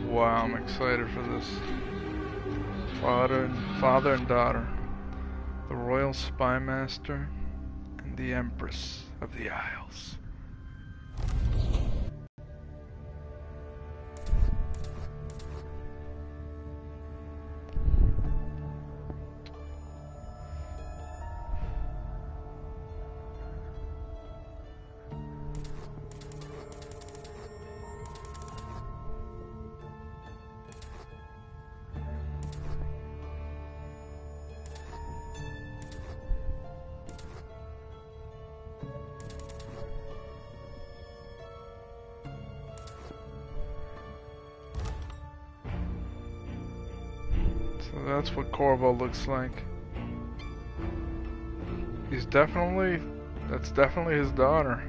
Wow, I'm excited for this. Father and daughter. The Royal Spy Master and the Empress of the Isles. So that's what Corvo looks like. That's definitely his daughter.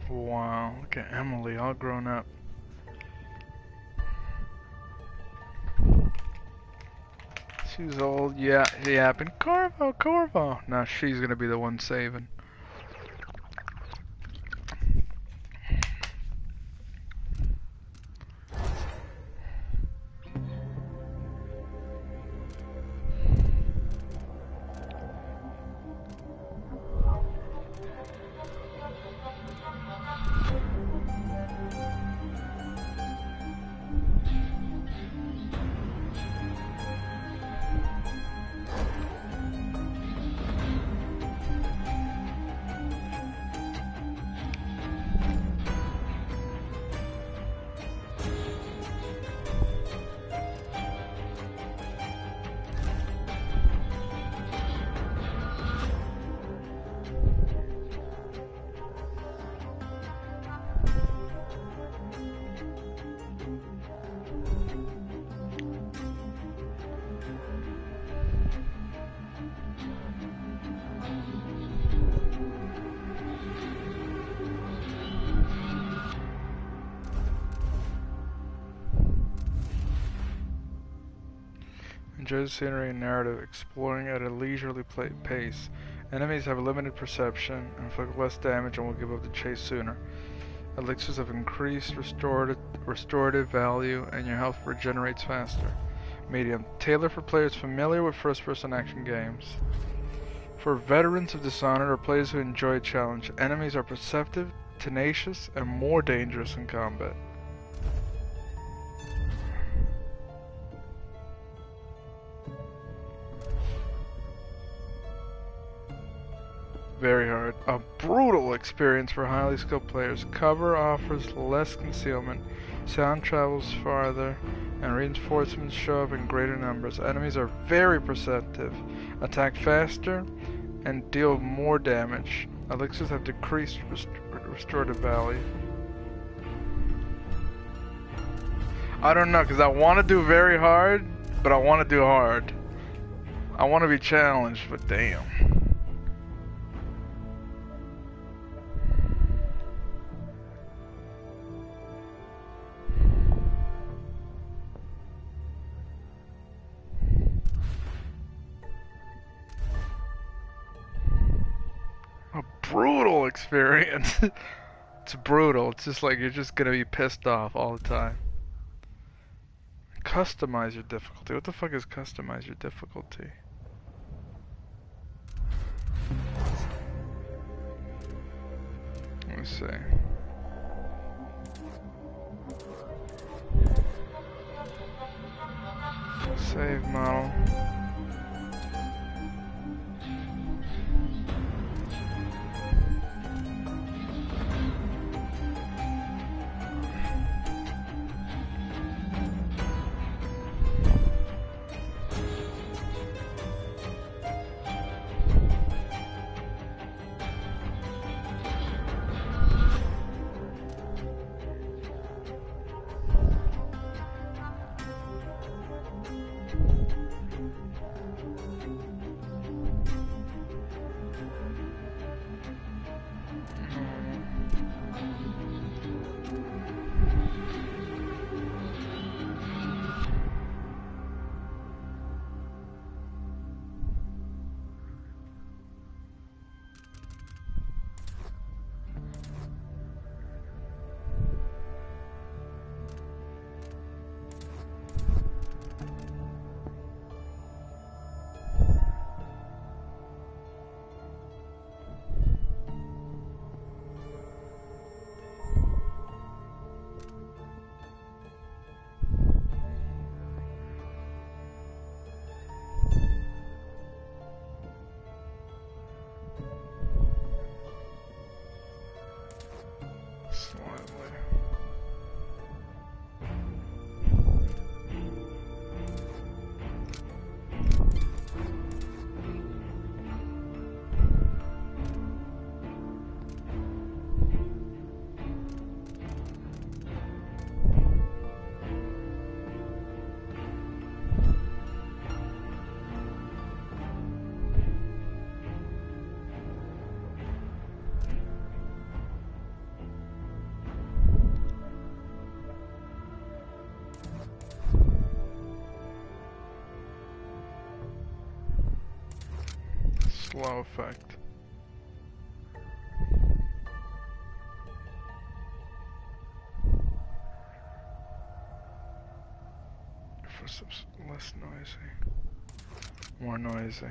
Wow, look at Emily, all grown up. She's old, yapping, Corvo. Now she's gonna be the one saving. Enjoy the scenery and narrative, exploring at a leisurely pace. Enemies have limited perception, inflict less damage, and will give up the chase sooner. Elixirs have increased restorative value, and your health regenerates faster. Medium, tailored for players familiar with first-person action games. For veterans of Dishonored or players who enjoy a challenge, enemies are perceptive, tenacious, and more dangerous in combat. Very hard. A brutal experience for highly skilled players. Cover offers less concealment. Sound travels farther, and reinforcements show up in greater numbers. Enemies are very perceptive, attack faster, and deal more damage. Elixirs have decreased restorative value. I don't know, because I want to do very hard, but I want to do hard. I want to be challenged, but damn. A brutal experience. It's brutal. It's just like you're just gonna be pissed off all the time. Customize your difficulty. What the fuck is customize your difficulty? Let me see. Save model. slow effect. Footsteps less noisy. More noisy.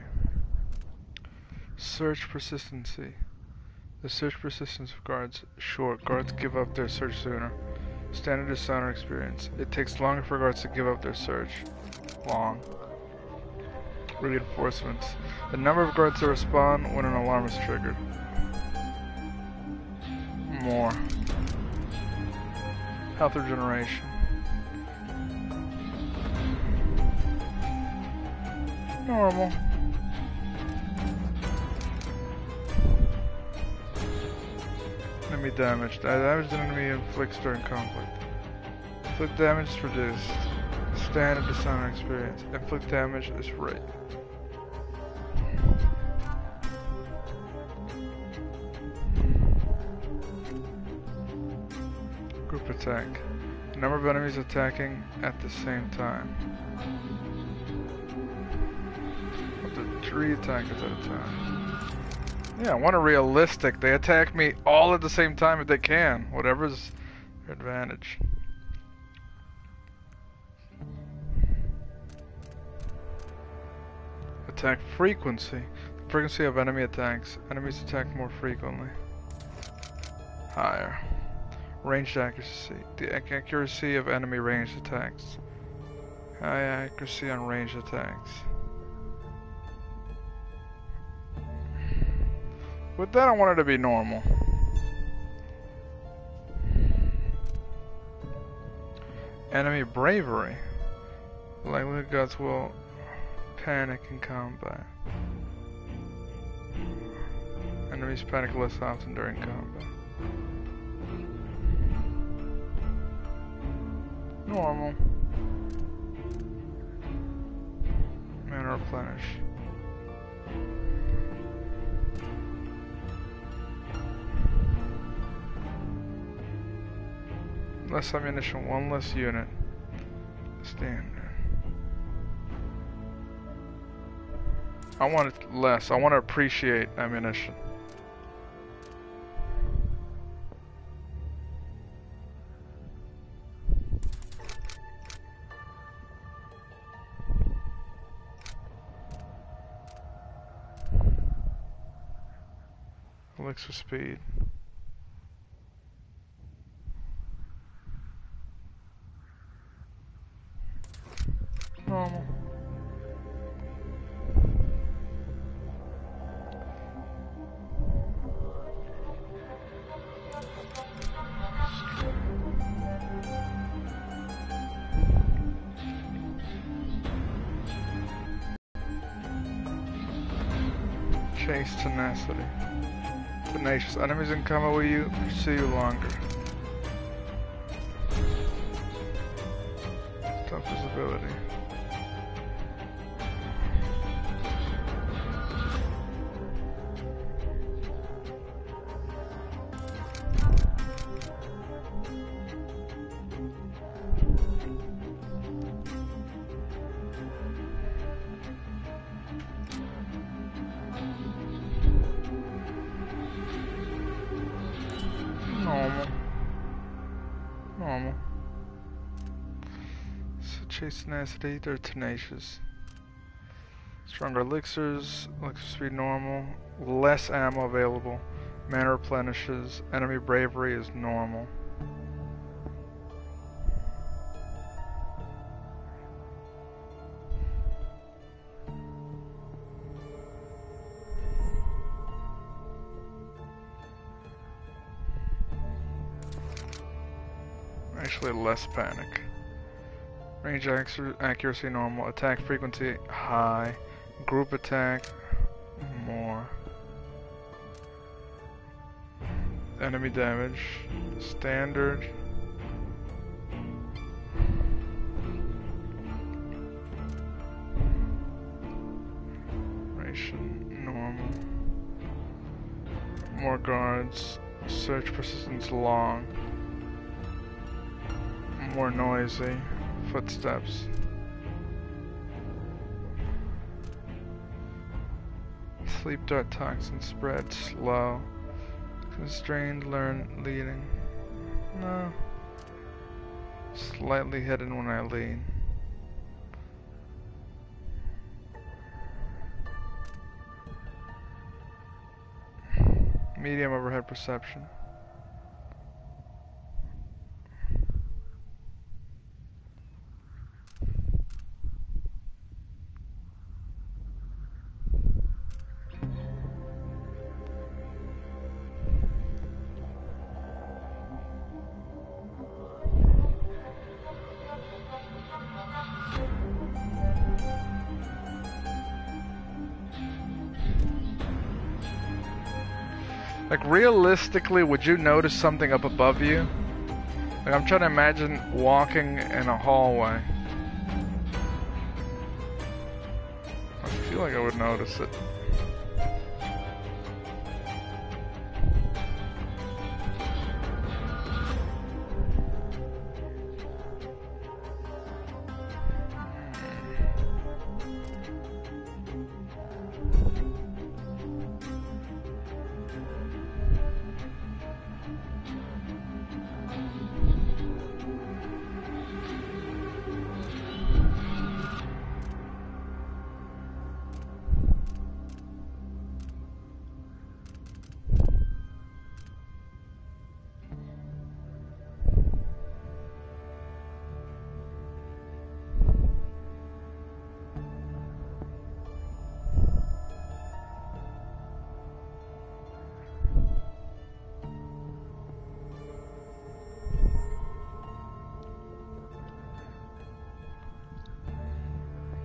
Search persistency. The search persistence of guards short. Guards give up their search sooner. Standard Dishonored experience. It takes longer for guards to give up their search. Long. Reinforcements. The number of guards that respond when an alarm is triggered. More. Health regeneration. Normal. Enemy damage. Damage an enemy inflicts during conflict. Inflict damage is reduced. Standard Dishonored experience. Inflict damage is rate. Group attack. Number of enemies attacking at the same time. Up to 3 attackers at a time. Yeah, I want a realistic. They attack me all at the same time if they can. Whatever's their advantage. Attack frequency. The frequency of enemy attacks. Enemies attack more frequently. Higher. Ranged accuracy. The accuracy of enemy ranged attacks. High accuracy on ranged attacks. With that, I want it to be normal. Enemy bravery. Likely gods will panic in combat. Enemies panic less often during combat. Normal. Mana replenish. Less ammunition, 1 less unit. Standard. I want it less. I want to appreciate ammunition. Elixir speed. Normal. Chase tenacity. Tenacious. Enemies in combat with you pursue you longer. Tough visibility. Normal. So chase tenacity, they're tenacious. Stronger elixirs, elixir speed normal. Less ammo available. Mana replenishes. Enemy bravery is normal. Actually less panic. Range accuracy normal. Attack frequency high. Group attack more. Enemy damage standard. Ration normal. More guards. Search persistence long. More noisy. Footsteps. Sleep dart toxin spread slow. Constrained leading. No. Slightly hidden when I lean. Medium overhead perception. Like, realistically, would you notice something up above you? Like, I'm trying to imagine walking in a hallway. I feel like I would notice it.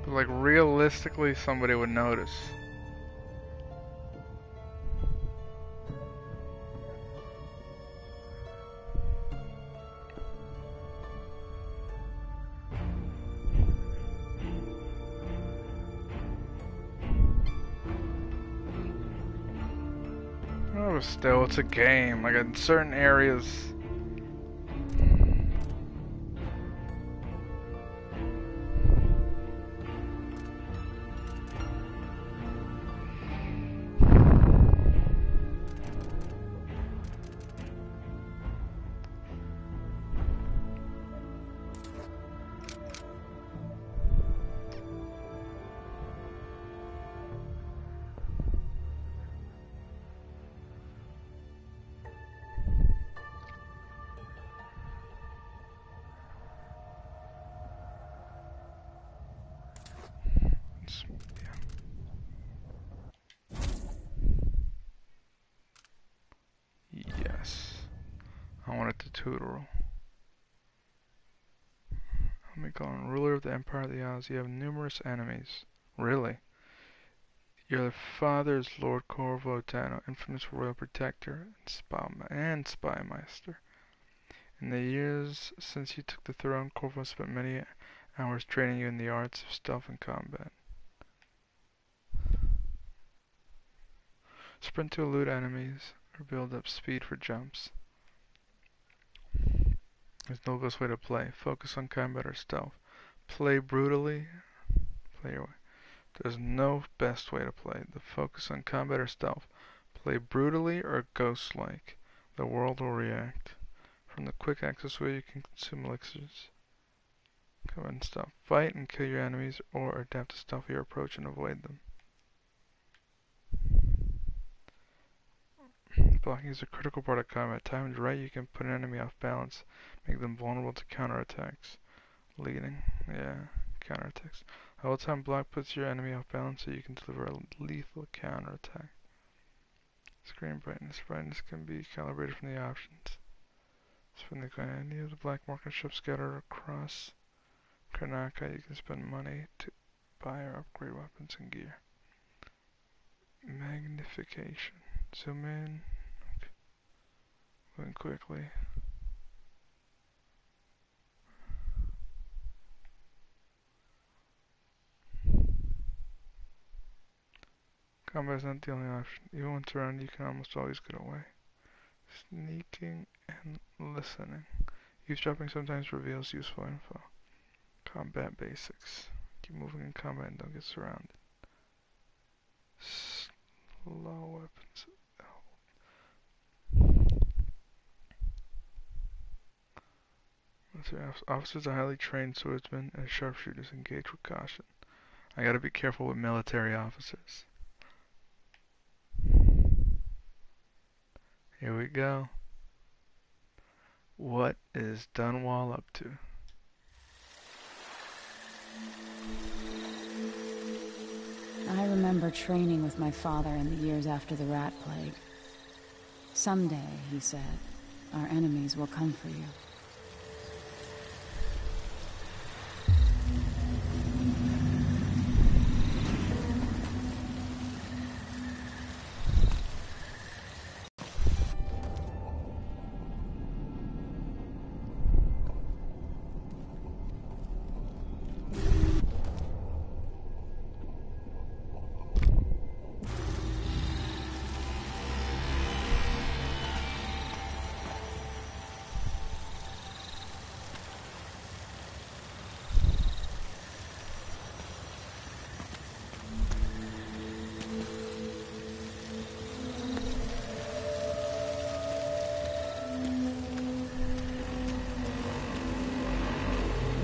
But, like, realistically, somebody would notice. Oh, but still, it's a game. Like, in certain areas. Yes. I want it to tutorial. Let me go on. Ruler of the Empire of the Isles. You have numerous enemies. Really? Your father is Lord Corvo Dano, infamous royal protector and spymeister. In the years since you took the throne, Corvo spent many hours training you in the arts of stealth and combat. Sprint to elude enemies, or build up speed for jumps. There's no best way to play. Focus on combat or stealth. Play brutally. Play your way. There's no best way to play. The focus on combat or stealth. Play brutally or ghost-like. The world will react. From the quick access way you can consume elixirs. Combat and stealth. Fight and kill your enemies or adapt a stealthier approach and avoid them. Blocking is a critical part of combat. Timed right, you can put an enemy off balance, make them vulnerable to counterattacks. Leading, yeah, counterattacks. The whole time block puts your enemy off balance so you can deliver a lethal counterattack. Screen brightness. Brightness can be calibrated from the options. Spend the coin. Any of the black market shops scattered across Karnaka, you can spend money to buy or upgrade weapons and gear. Magnification. Zoom in. Okay. Moving quickly. Combat is not the only option. Even when surrounded, you can almost always get away. Sneaking and listening. Eavesdropping sometimes reveals useful info. Combat basics. Keep moving in combat and don't get surrounded. Law weapons. Officers are highly trained swordsmen and sharpshooters. Engage with caution. I gotta be careful with military officers. Here we go. What is Dunwall up to? I remember training with my father in the years after the rat plague. Someday, he said, our enemies will come for you.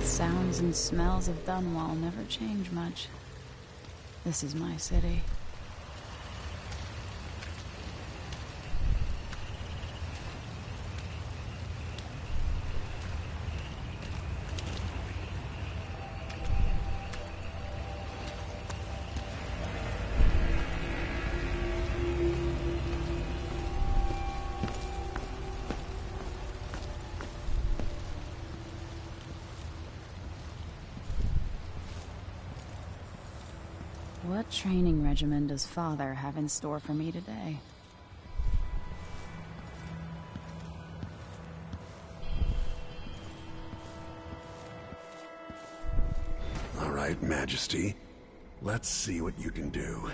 Sounds and smells of Dunwall never change much. This is my city. What training regimen does Father have in store for me today? All right, Majesty. Let's see what you can do.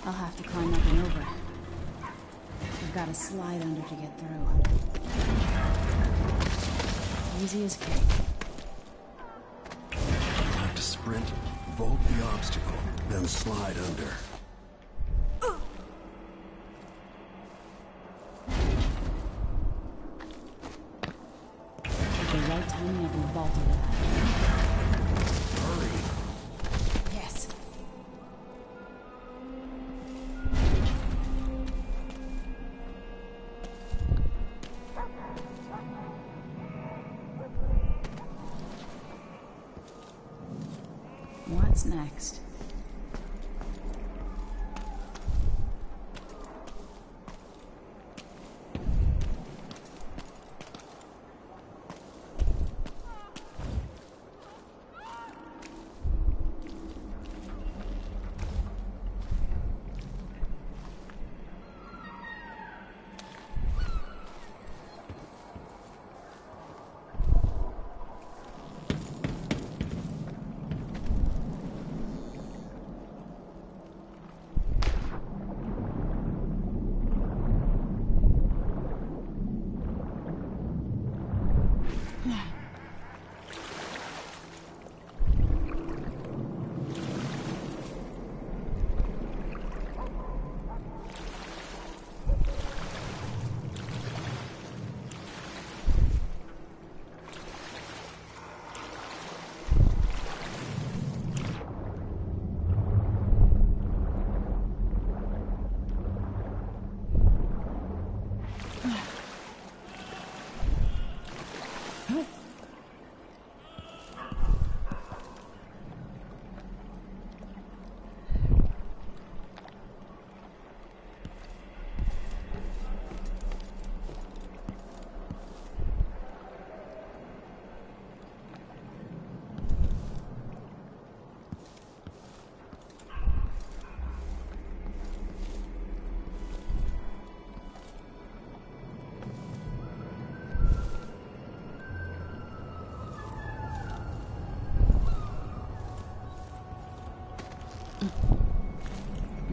I'll have to climb up and over. I've got to slide under to get through. Easy as cake. You'll have to sprint, vault the obstacle, then slide under. At the right timing, I can vault over that. Hurry. Yes. What's next?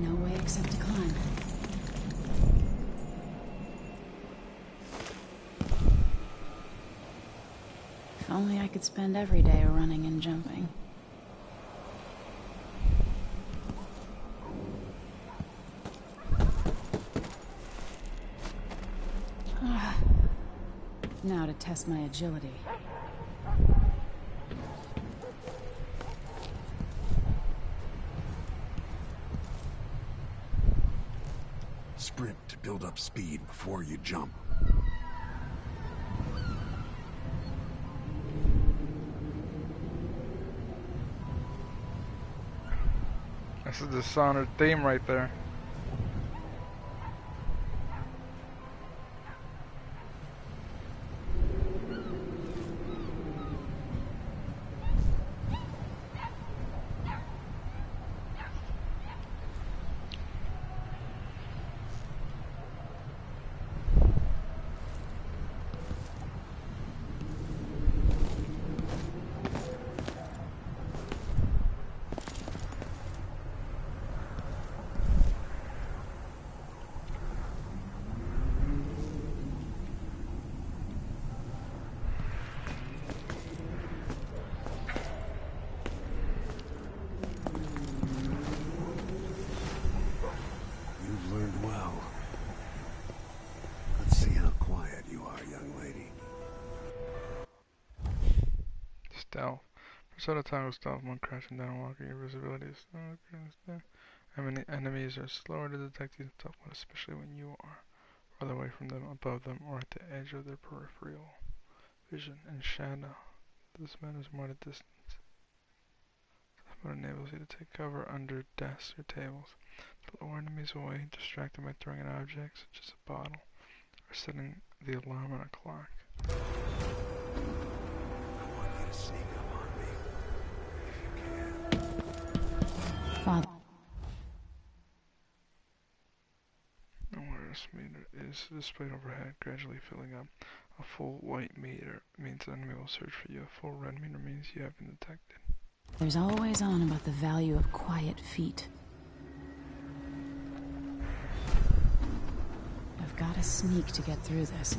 No way except to climb. If only I could spend every day running and jumping. Now to test my agility. Sprint to build up speed before you jump. This is the Dishonored theme right there. Stealth. Persona toggle stealth when crashing down and walking. Your visibility is slow. Enemies are slower to detect you, especially when you are farther away from them, above them, or at the edge of their peripheral vision. In shadow, this matters more at distance. But enables you to take cover under desks or tables. To lure enemies away, distract them by throwing an object such as a bottle, or setting the alarm on a clock. Sneak up on me, if you can. Father. Awareness meter is displayed overhead, gradually filling up. A full white meter means the enemy will search for you. A full red meter means you have been detected. There's always on about the value of quiet feet. I've got to sneak to get through this.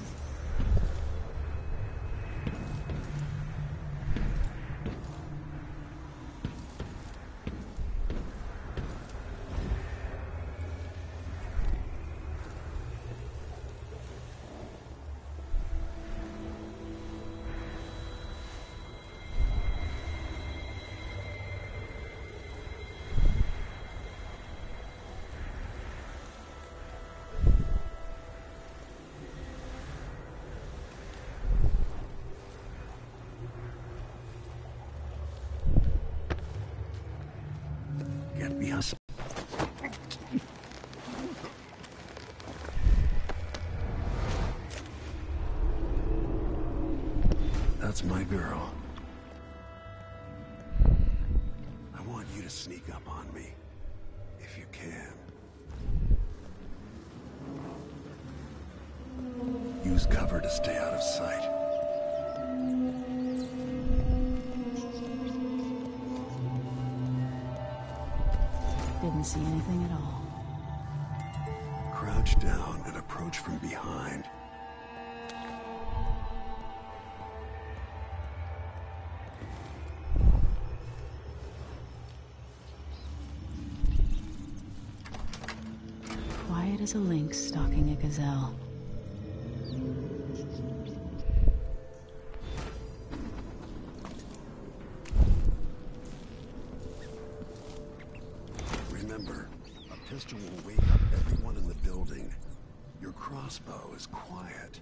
Get me us. That's my girl. I want you to sneak up on me, if you can. Use cover to stay out of sight. Didn't see anything at all. Crouch down and approach from behind. Quiet as a lynx stalking a gazelle. Remember, a pistol will wake up everyone in the building. Your crossbow is quiet.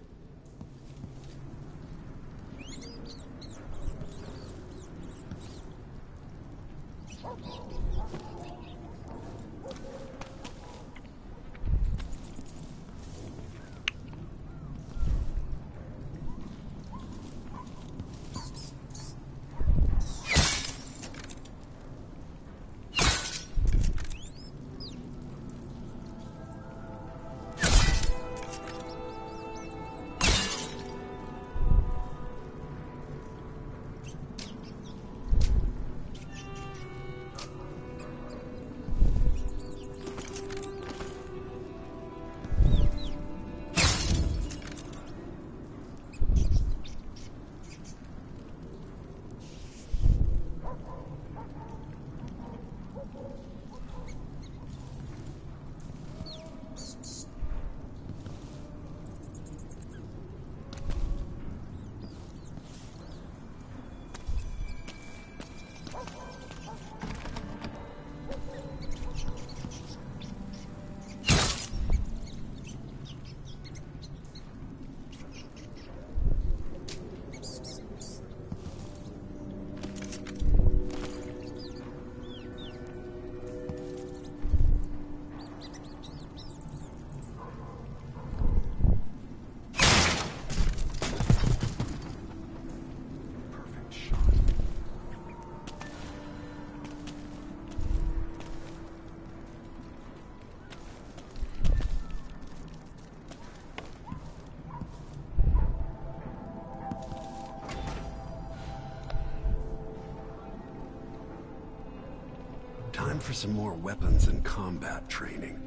Time for some more weapons and combat training.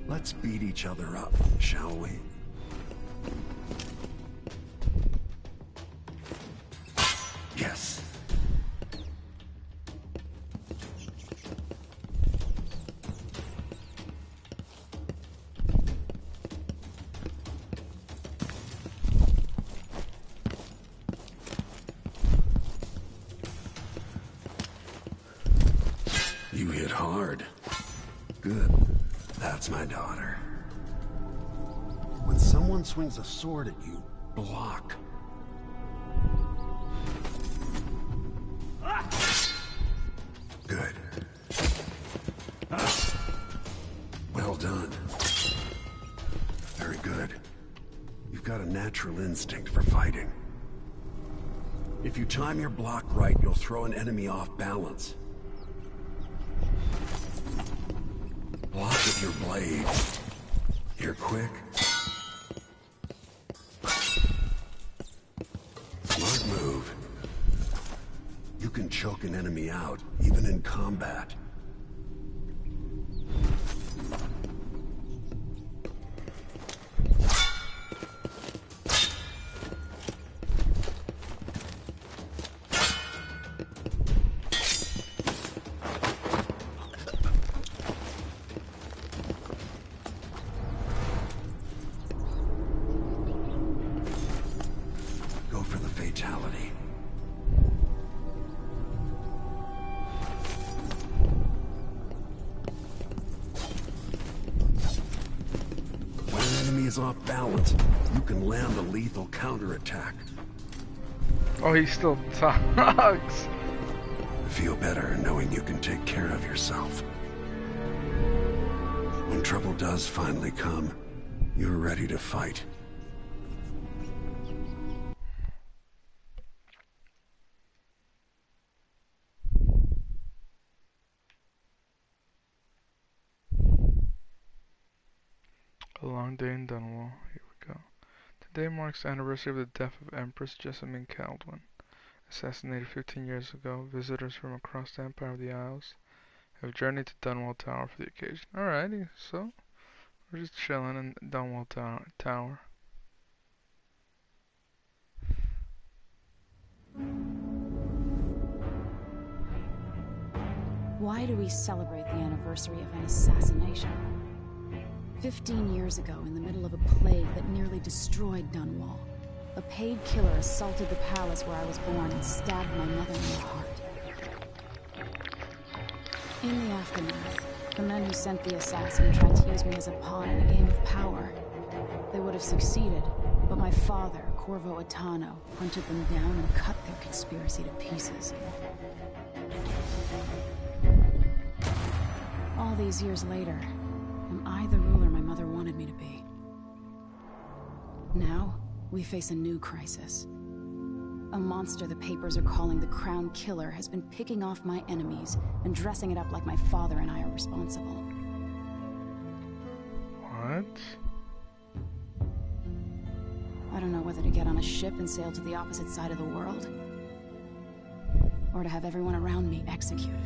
Let's beat each other up, shall we? Yes. You hit hard. Good. That's my daughter. When someone swings a sword at you, block. Good. Well done. Very good. You've got a natural instinct for fighting. If you time your block right, you'll throw an enemy off balance. Block with your blade. You're quick. Smart move. You can choke an enemy out, even in combat. Go for the fatality. When an enemy is off balance, you can land a lethal counterattack. Oh, he still talks. Feel better knowing you can take care of yourself. When trouble does finally come, you're ready to fight. A long day in Dunwall. Here we go. Today marks the anniversary of the death of Empress Jessamine Caldwin. Assassinated 15 years ago, visitors from across the Empire of the Isles have journeyed to Dunwall Tower for the occasion. Alrighty, so we're just chilling in Dunwall Tower. Why do we celebrate the anniversary of an assassination? 15 years ago, in the middle of a plague that nearly destroyed Dunwall, a paid killer assaulted the palace where I was born and stabbed my mother in the heart. In the aftermath, the men who sent the assassin tried to use me as a pawn in a game of power. They would have succeeded, but my father, Corvo Atano, hunted them down and cut their conspiracy to pieces. All these years later, am I the ruler my mother wanted me to be? Now, we face a new crisis. A monster the papers are calling the Crown Killer has been picking off my enemies and dressing it up like my father and I are responsible. What? I don't know whether to get on a ship and sail to the opposite side of the world, or to have everyone around me executed.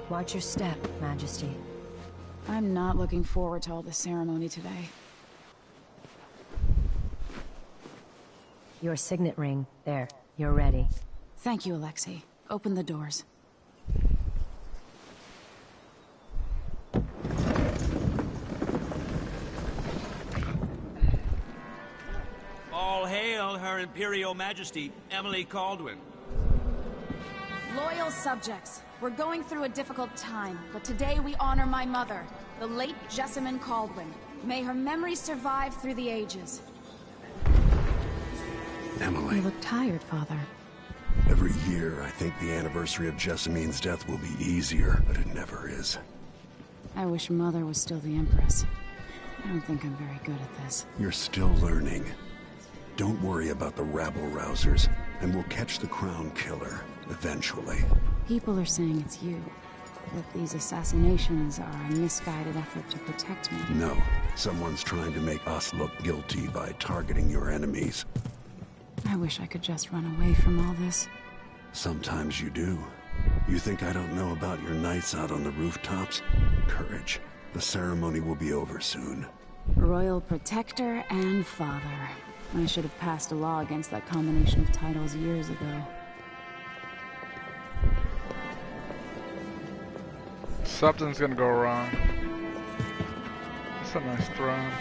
Watch your step, Majesty. I'm not looking forward to all the ceremony today. Your signet ring. There. You're ready. Thank you, Alexei. Open the doors. All hail Her Imperial Majesty, Emily Caldwin. Loyal subjects, we're going through a difficult time, but today we honor my mother, the late Jessamine Caldwin. May her memory survive through the ages. Emily. You look tired, Father. Every year, I think the anniversary of Jessamine's death will be easier, but it never is. I wish Mother was still the Empress. I don't think I'm very good at this. You're still learning. Don't worry about the rabble-rousers. and we'll catch the Crown Killer, eventually. People are saying it's you. That these assassinations are a misguided effort to protect me. No, someone's trying to make us look guilty by targeting your enemies. I wish I could just run away from all this. Sometimes you do. You think I don't know about your nights out on the rooftops? Courage. The ceremony will be over soon. Royal Protector and Father. I should have passed a law against that combination of titles years ago. Something's gonna go wrong. That's a nice throne.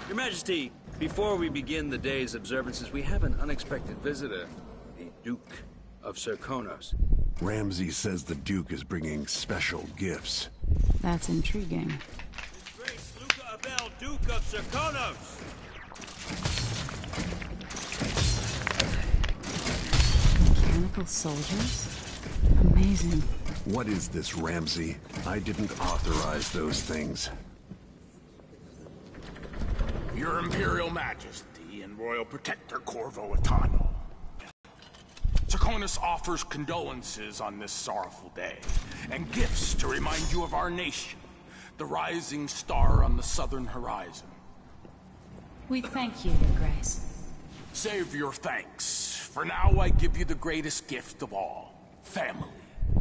Your Majesty, before we begin the day's observances, we have an unexpected visitor. The Duke of Serkonos. Ramsey says the Duke is bringing special gifts. That's intriguing. His Grace Luca Abel, Duke of Serkonos! Mechanical soldiers? Amazing. What is this, Ramsey? I didn't authorize those things. Your Imperial Majesty and Royal Protector Corvo Attano. Serkonos offers condolences on this sorrowful day, and gifts to remind you of our nation, the rising star on the southern horizon. We thank you, Your Grace. Save your thanks. For now, I give you the greatest gift of all. Family.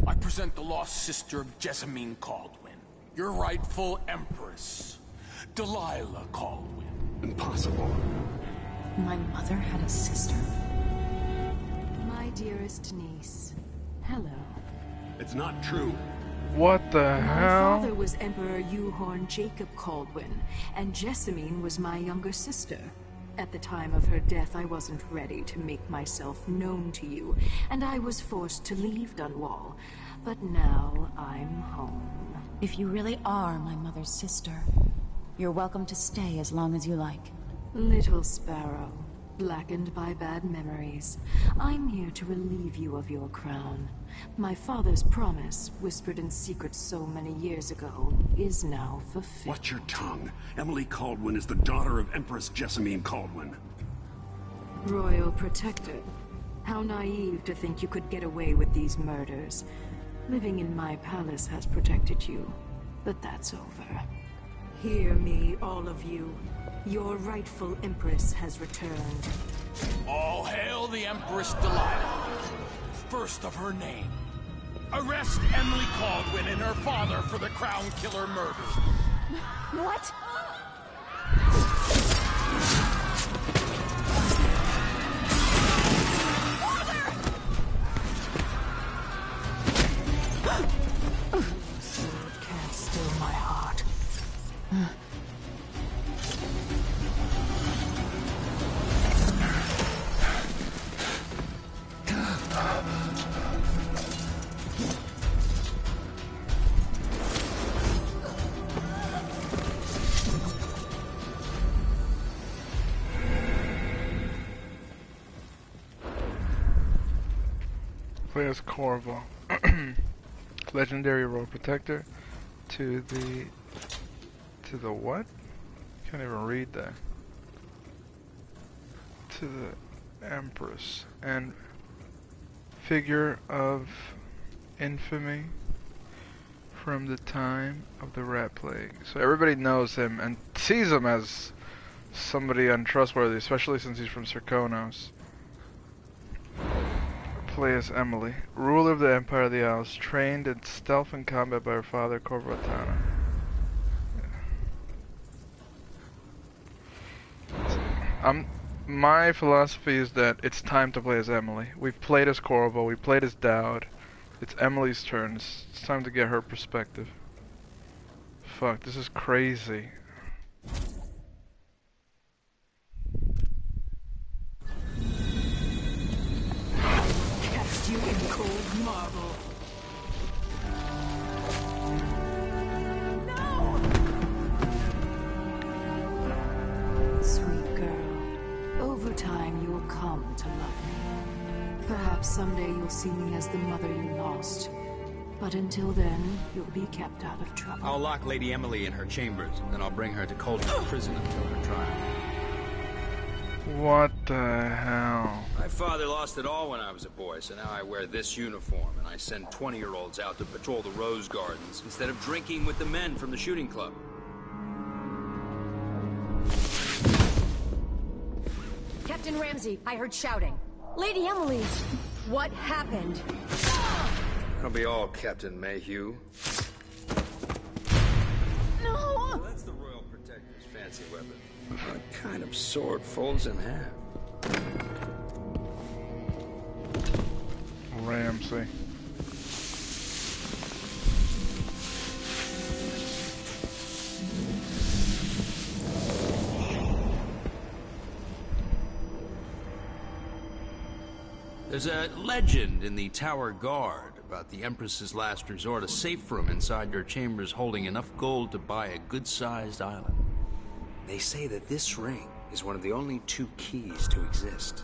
I present the lost sister of Jessamine Caldwin, your rightful Empress, Delilah Caldwin. Impossible. My mother had a sister? My dearest niece. Hello. It's not true. What the My hell? father was Emperor Euhorn Jacob Caldwin, and Jessamine was my younger sister. At the time of her death, I wasn't ready to make myself known to you, and I was forced to leave Dunwall. But now I'm home. If you really are my mother's sister, you're welcome to stay as long as you like. Little sparrow, blackened by bad memories, I'm here to relieve you of your crown. My father's promise, whispered in secret so many years ago, is now fulfilled. Watch your tongue. Emily Caldwin is the daughter of Empress Jessamine Caldwin. Royal Protector. How naive to think you could get away with these murders. Living in my palace has protected you, but that's over. Hear me, all of you. Your rightful Empress has returned. All hail the Empress Delilah, first of her name. Arrest Emily Caldwin and her father for the Crown Killer murder. What? Sword can't still my heart. Play as Corvo. Legendary Royal Protector to the what? Can't even read that. To the Empress and figure of infamy from the time of the Rat Plague. So everybody knows him and sees him as somebody untrustworthy, especially since he's from Serkonos. Play as Emily, ruler of the Empire of the Isles, trained in stealth and combat by her father, Corvo Attano. My philosophy is that it's time to play as Emily. We've played as Corvo, we played as Dowd. It's Emily's turn. It's time to get her perspective. Fuck, this is crazy. Cast you in cold marble. Sweet girl, over time you will come to love me. Perhaps someday you'll see me as the mother you lost. But until then, you'll be kept out of trouble. I'll lock Lady Emily in her chambers, then I'll bring her to Cauldron Prison until her trial. What the hell? My father lost it all when I was a boy, so now I wear this uniform, and I send 20-year-olds out to patrol the rose gardens instead of drinking with the men from the shooting club. Captain Ramsey, I heard shouting. Lady Emily, what happened? That'll be all, Captain Mayhew. No! That's the Royal Protector's fancy weapon. What kind of sword folds in half? Ramsey. There's a legend in the Tower Guard about the Empress's last resort, a safe room inside your chambers holding enough gold to buy a good-sized island. They say that this ring is one of the only 2 keys to exist.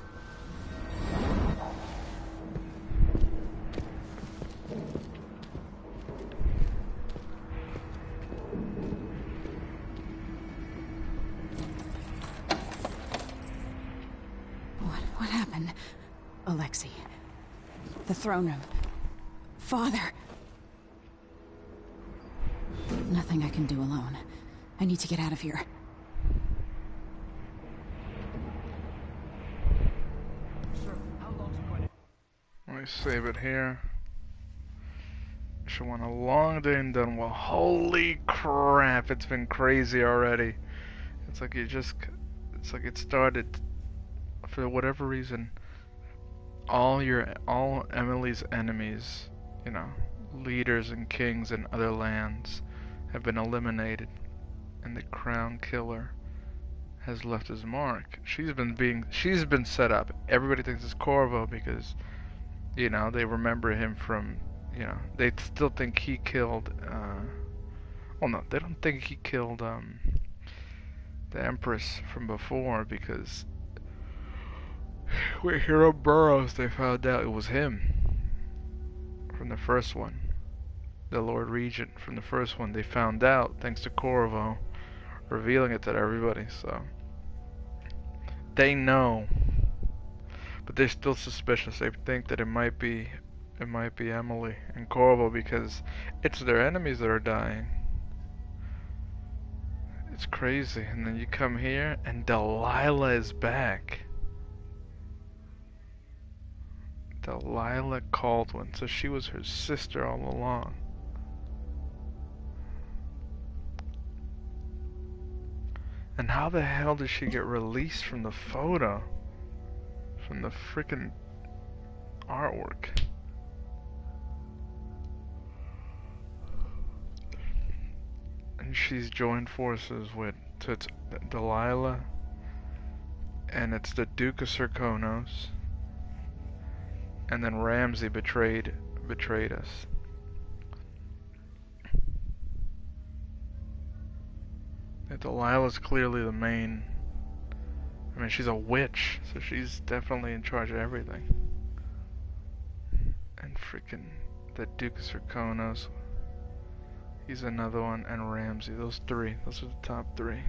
What happened? Alexei. The throne room. Father. Nothing I can do alone. I need to get out of here. Let me save it here. She went a long day and done well. Holy crap, it's been crazy already. It's like it started for whatever reason. All Emily's enemies, you know, leaders and kings in other lands have been eliminated, and the crown killer has left his mark. She's been set up. Everybody thinks it's Corvo because, you know, they remember him from, you know, they still think he killed, well no, they don't think he killed, the Empress from before, because with Hero Burroughs they found out it was him from the first one. The Lord Regent from the first one, they found out thanks to Corvo revealing it to everybody, so they know. But they're still suspicious. They think that it might be Emily and Corvo because it's their enemies that are dying. It's crazy. And then you come here and Delilah is back. Delilah Caldwin. So she was her sister all along. And how the hell did she get released from the photo? From the frickin' artwork. And she's joined forces with it's Delilah, and it's the Duke of Serkonos, and then Ramsey betrayed us. And Delilah's clearly the main. I mean, she's a witch, so she's definitely in charge of everything. And freaking the Duke of Serkonos, he's another one, and Ramsey. Those are the top 3.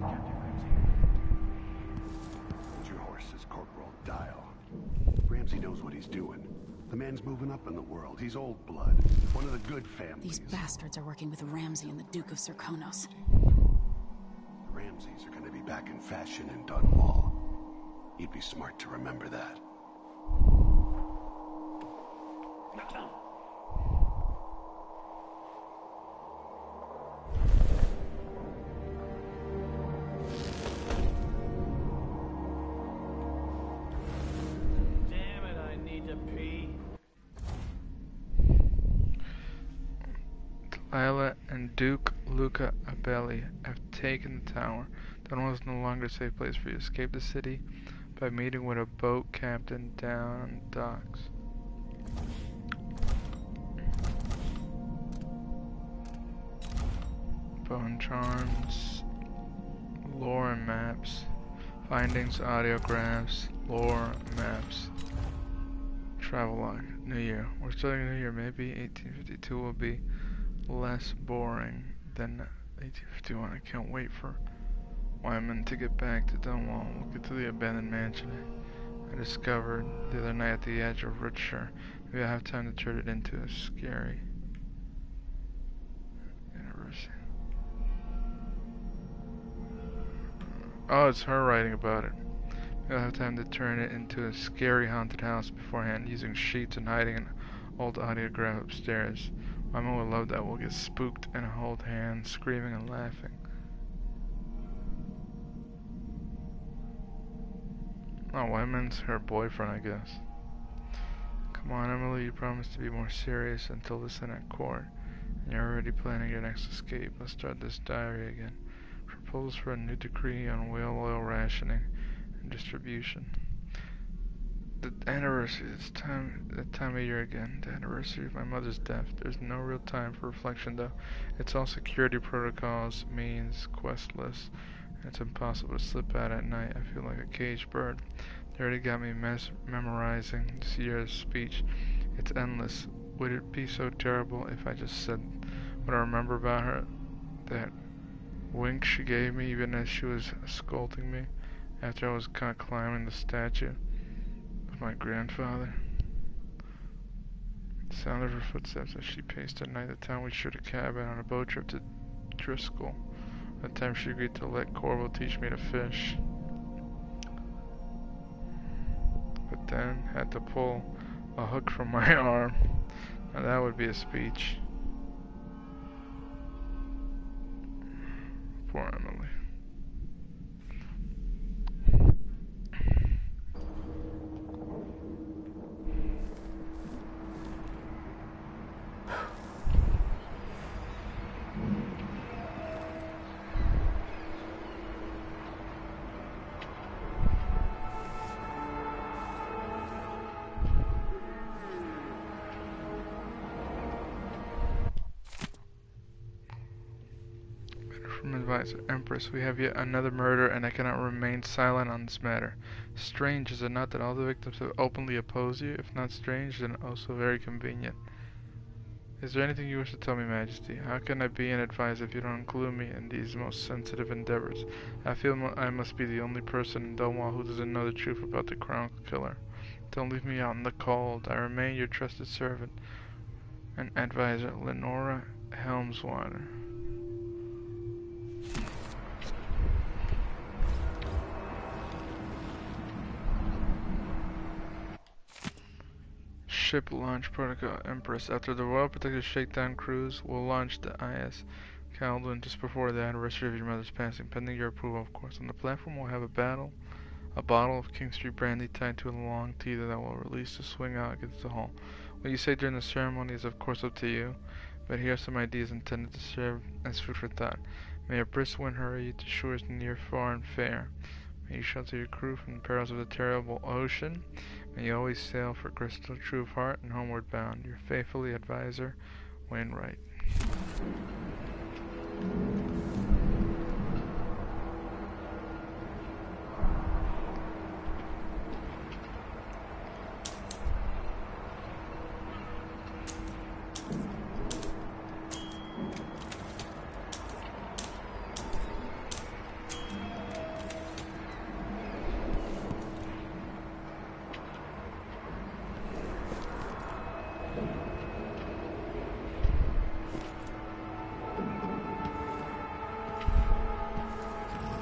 Hold your horses, Corporal Dial. Ramsey knows what he's doing. The man's moving up in the world. He's old blood. One of the good families. These bastards are working with Ramsey and the Duke of Serkonos. The Ramseys are going to be back in fashion in Dunwall. You'd be smart to remember that. Damn it, I need to pee. Delilah and Duke Luca Abelli have taken the tower. Dunwall is no longer a safe place for you. Escape the city by meeting with a boat captain down docks. Bone charms, lore and maps, findings, audiographs, lore, maps, travel log, New Year. We're starting New Year. Maybe 1852 will be less boring than 1851. I can't wait for Wyman to get back to Dunwall. We'll get to the abandoned mansion I discovered the other night at the edge of Richshire. Maybe I'll have time to turn it into a scary university. Oh, it's her writing about it. Maybe I'll have time to turn it into a scary haunted house beforehand, using sheets and hiding an old audiograph upstairs. Wyman will love that. We'll get spooked and hold hands, screaming and laughing. Oh, Wyman's her boyfriend, I guess. Come on, Emily, you promised to be more serious until this in at court. And you're already planning your next escape. Let's start this diary again. Proposals for a new decree on whale oil rationing and distribution. The anniversary, that time of year again. The anniversary of my mother's death. There's no real time for reflection, though. It's all security protocols, means, quest lists. It's impossible to slip out at night. I feel like a caged bird. They already got me memorizing Sierra's speech. It's endless. Would it be so terrible if I just said what I remember about her? That wink she gave me even as she was scolding me after I was kind of climbing the statue of my grandfather. The sound of her footsteps as she paced at night. The time we shared a cabin on a boat trip to Driscoll. The time she agreed to let Corvo teach me to fish. But then had to pull a hook from my arm. Now that would be a speech. Poor Emily. Advisor, Empress, we have yet another murder, and I cannot remain silent on this matter. Strange, is it not, that all the victims have openly opposed you? If not strange, then also very convenient. Is there anything you wish to tell me, Majesty? How can I be an advisor if you don't include me in these most sensitive endeavors? I feel I must be the only person in Dunwall who doesn't know the truth about the Crown Killer. Don't leave me out in the cold. I remain your trusted servant and advisor, Lenora Helmswater. Ship launch protocol, Empress. After the Royal Protective Shakedown cruise, we'll launch the IS Caldwin just before the anniversary of your mother's passing, pending your approval, of course. On the platform, we'll have a bottle of King Street brandy tied to a long teeter that will release to swing out against the hull. What you say during the ceremony is, of course, up to you, but here are some ideas intended to serve as food for thought. May a brisk wind hurry you to shores near, far, and fair. May you shelter your crew from the perils of the terrible ocean. May you always sail for crystal true of heart and homeward bound. Your faithfully advisor, Wainwright.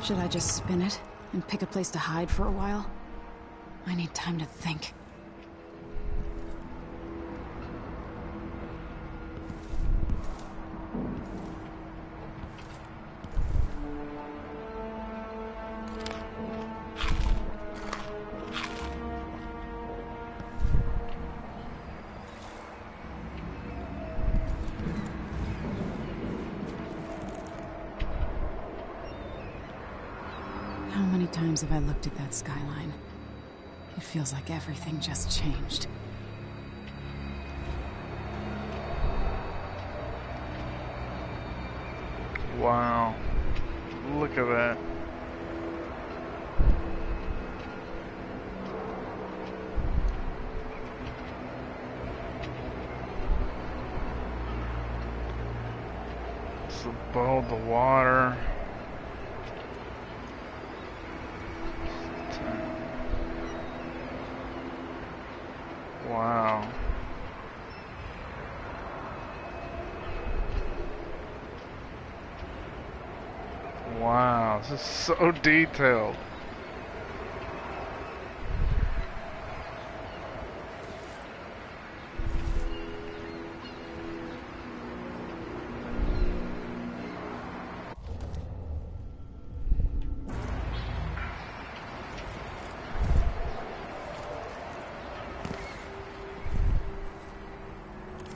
Should I just spin it and pick a place to hide for a while? I need time to think. How many times have I looked at that skyline? It feels like everything just changed. Wow. Look at that. It's above the water. Wow. Wow, this is so detailed.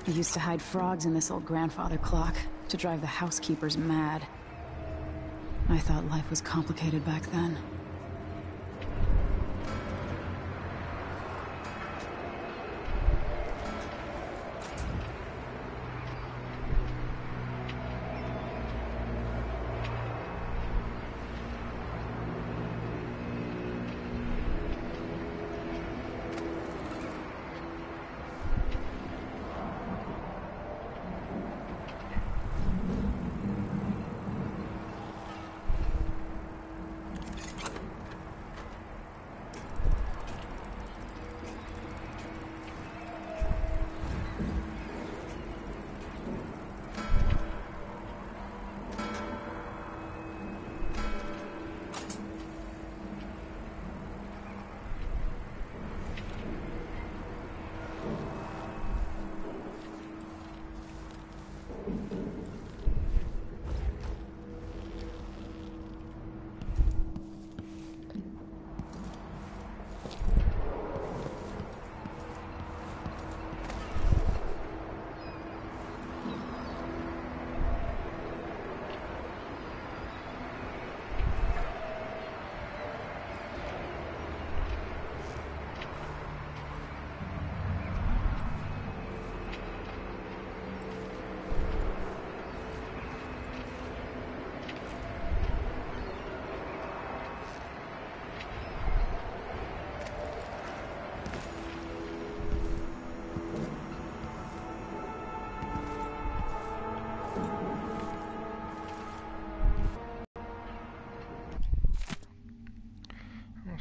I used to hide frogs in this old grandfather clock to drive the housekeepers mad. I thought life was complicated back then.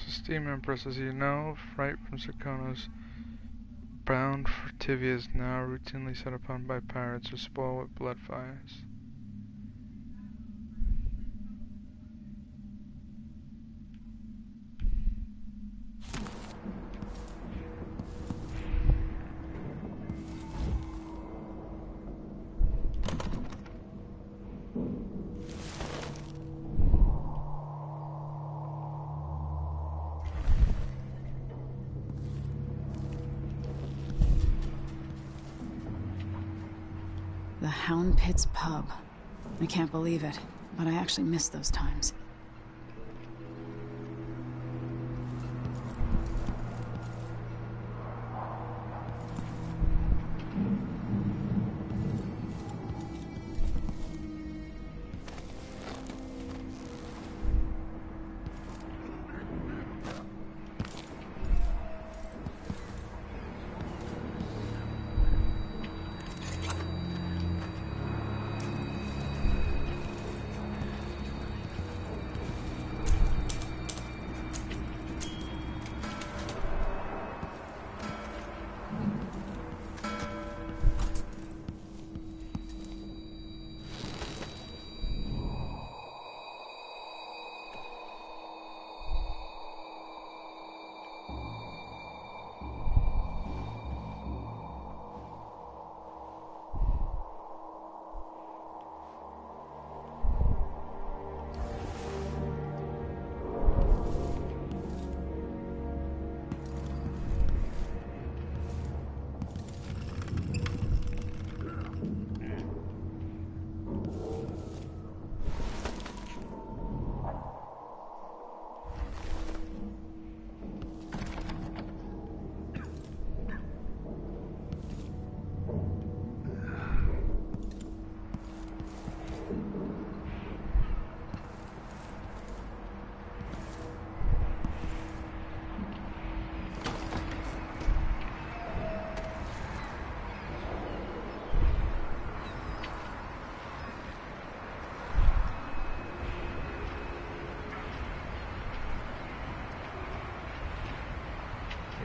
The Steam Empress, as you know, fright from Sarkonos, bound for Tivia, is now routinely set upon by pirates or spoiled with blood fires. The Hound Pit's pub. I can't believe it, but I actually miss those times.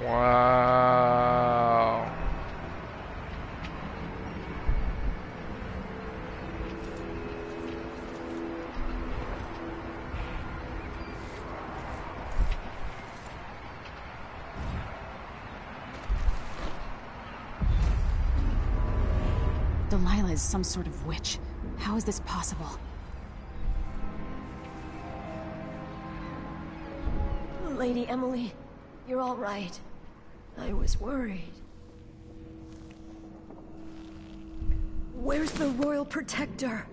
Wow. Delilah is some sort of witch. How is this possible? Lady Emily, you're all right. I was worried. Where's the Royal Protector?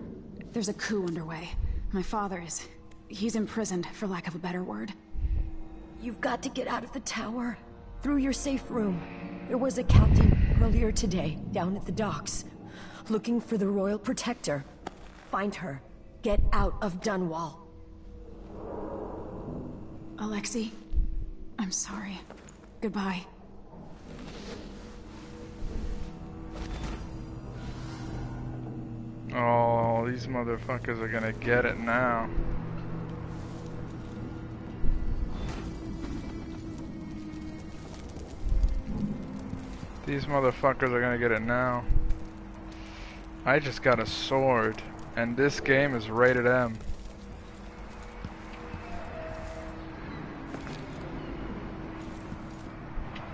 There's a coup underway. My father is... he's imprisoned, for lack of a better word. You've got to get out of the tower. Through your safe room. There was a captain earlier today, down at the docks. Looking for the Royal Protector. Find her. Get out of Dunwall. Alexei, I'm sorry. Goodbye. Oh, these motherfuckers are gonna get it now. These motherfuckers are gonna get it now. I just got a sword, and this game is rated M.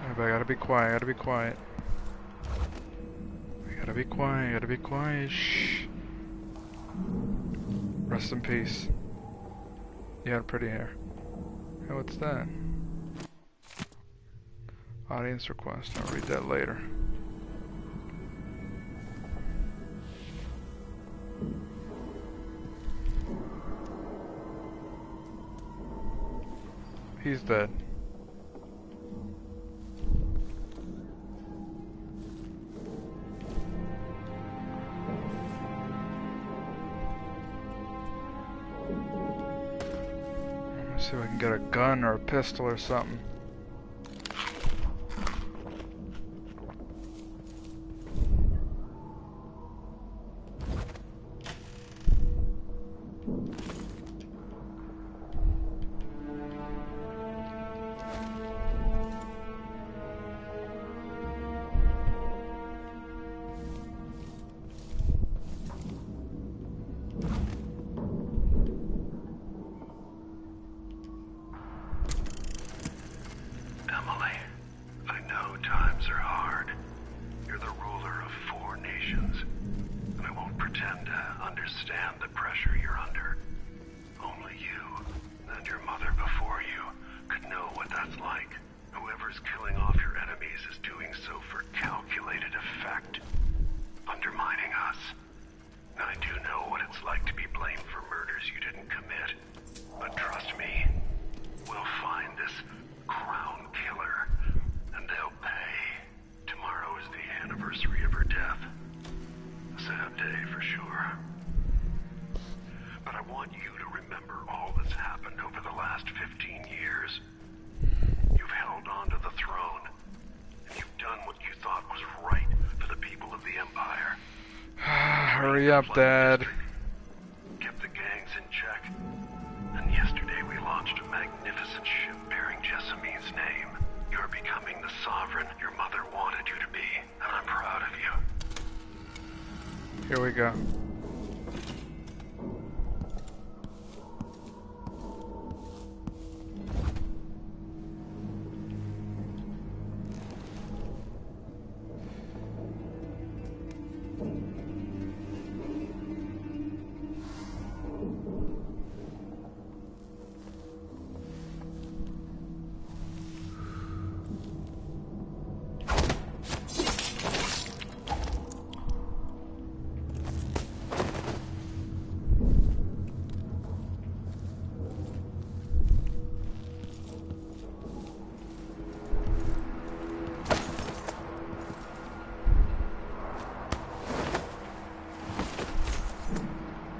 I gotta be quiet, I gotta be quiet. I gotta be quiet, I gotta be quiet. Shh. Rest in peace. You had pretty hair. Hey, what's that? Audience request. I'll read that later. He's dead. Let's see if I can get a gun or a pistol or something. Hurry up, Dad. Kept the gangs in check. And yesterday we launched a magnificent ship bearing Jessamine's name. You're becoming the sovereign your mother wanted you to be, and I'm proud of you. Here we go.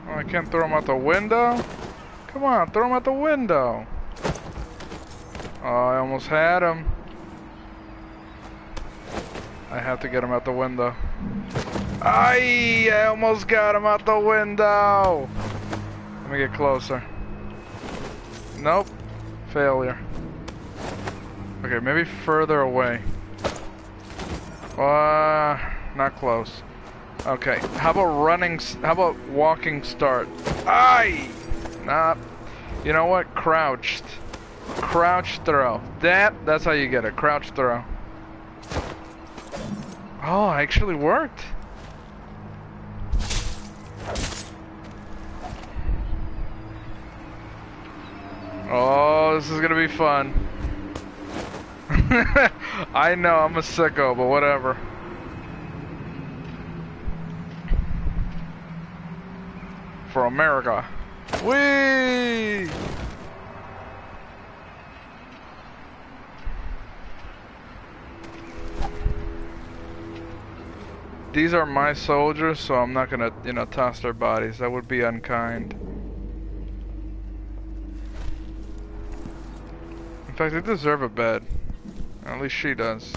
I can't throw him out the window? Come on, throw him out the window. Oh, I almost had him. I have to get him out the window. I almost got him out the window. Let me get closer. Nope. Failure. Okay, maybe further away. Not close. Okay, how about walking start? Aye! Nah. You know what? Crouched. Crouch throw. That's how you get it. Crouch throw. Oh, it actually worked. Oh, this is gonna be fun. I know, I'm a sicko, but whatever. For America. Whee! These are my soldiers, so I'm not gonna, you know, toss their bodies. That would be unkind. In fact, they deserve a bed. At least she does.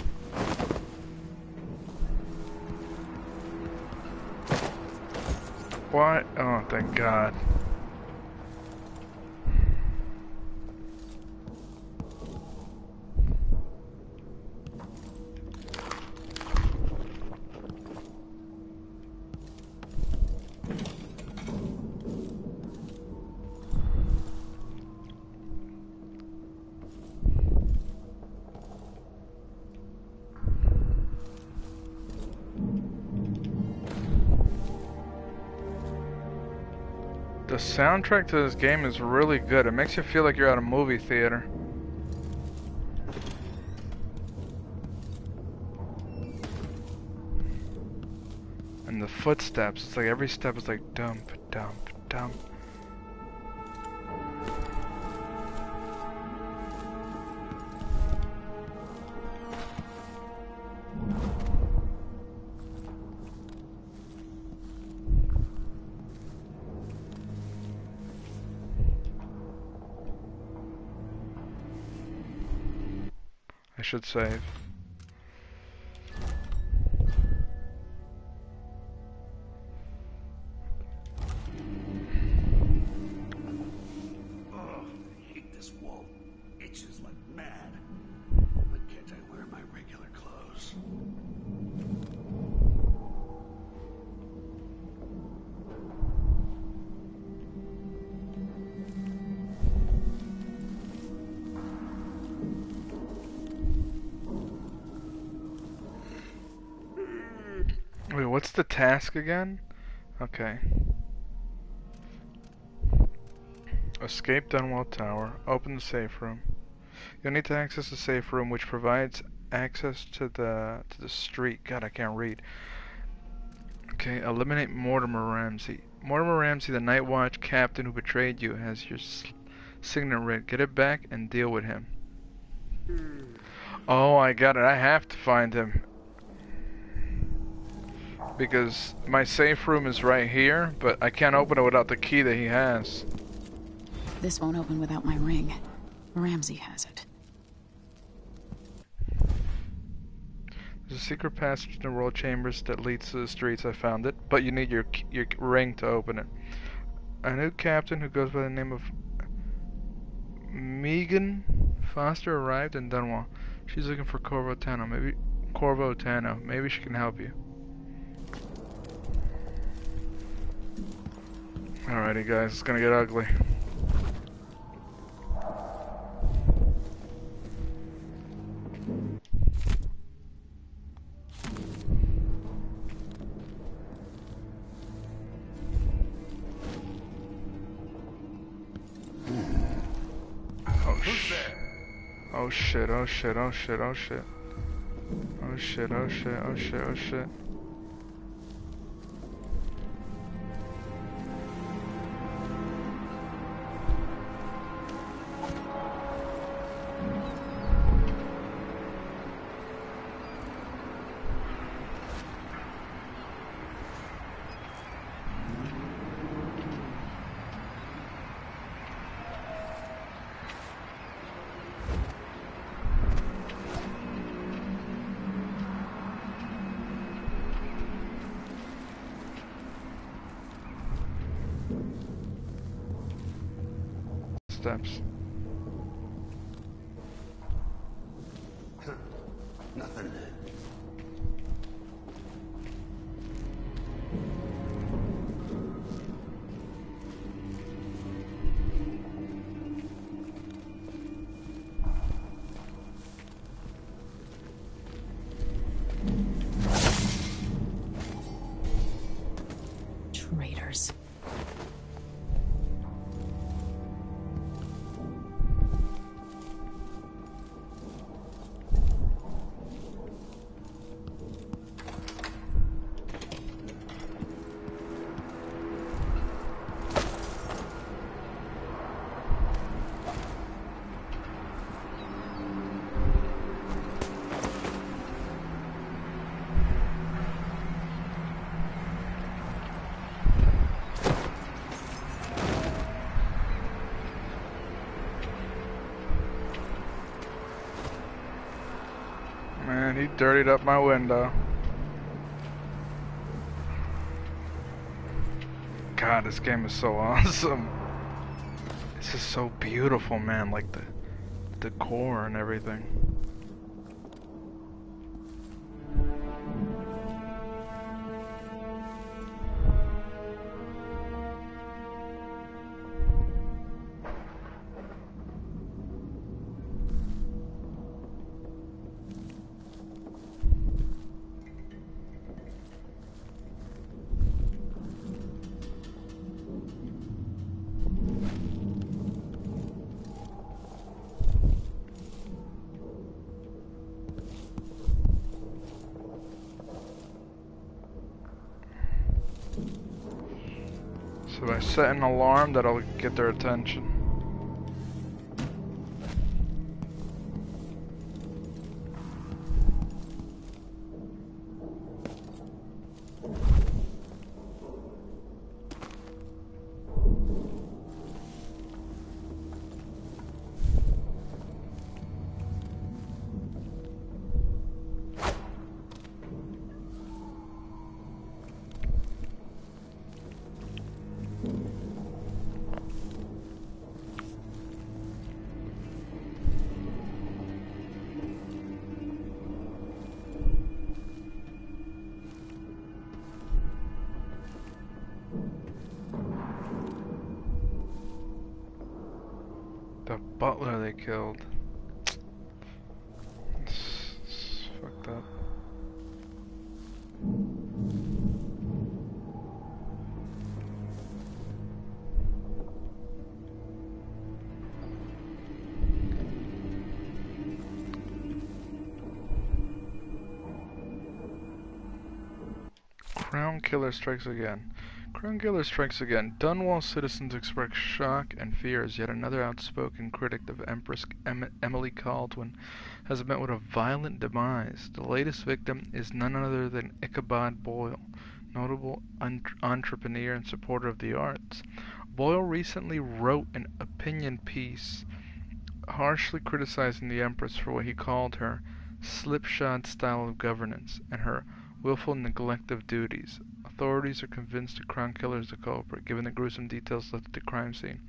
What? Oh, thank God. The soundtrack to this game is really good. It makes you feel like you're at a movie theater. And the footsteps, it's like every step is like dump, dump, dump. I should save. Oh, I hate this wall. Itches like mad. Why can't I wear my regular clothes? Wait, what's the task again? Okay. Escape Dunwall Tower. Open the safe room. You'll need to access the safe room, which provides access to the street. God, I can't read. Okay, eliminate Mortimer Ramsey. Mortimer Ramsey, the Night Watch captain who betrayed you, has your signet ring. Get it back and deal with him. Oh, I got it. I have to find him. Because my safe room is right here, but I can't open it without the key that he has. This won't open without my ring. Ramsey has it. There's a secret passage in the royal chambers that leads to the streets. I found it, but you need your ring to open it. A new captain who goes by the name of Megan Foster arrived in Dunwall. She's looking for Corvo Tano. Maybe she can help you. Alrighty guys, it's gonna get ugly. Oh shit, oh shit, oh shit, oh shit. Oh shit, oh shit, oh shit, oh shit. Steps. Nothing. Traitors. Man, he dirtied up my window. God, this game is so awesome. This is so beautiful, man. Like the decor and everything. So I set an alarm that'll get their attention. The butler they killed. It's fucked up. Crown Killer strikes again. Crown Killer strikes again. Dunwall citizens express shock and fear as yet another outspoken critic of Empress Emily Caldwin has met with a violent demise. The latest victim is none other than Ichabod Boyle, notable entrepreneur and supporter of the arts. Boyle recently wrote an opinion piece harshly criticizing the Empress for what he called her slipshod style of governance and her willful neglect of duties. Authorities are convinced the Crown Killer is the culprit, given the gruesome details left at the crime scene.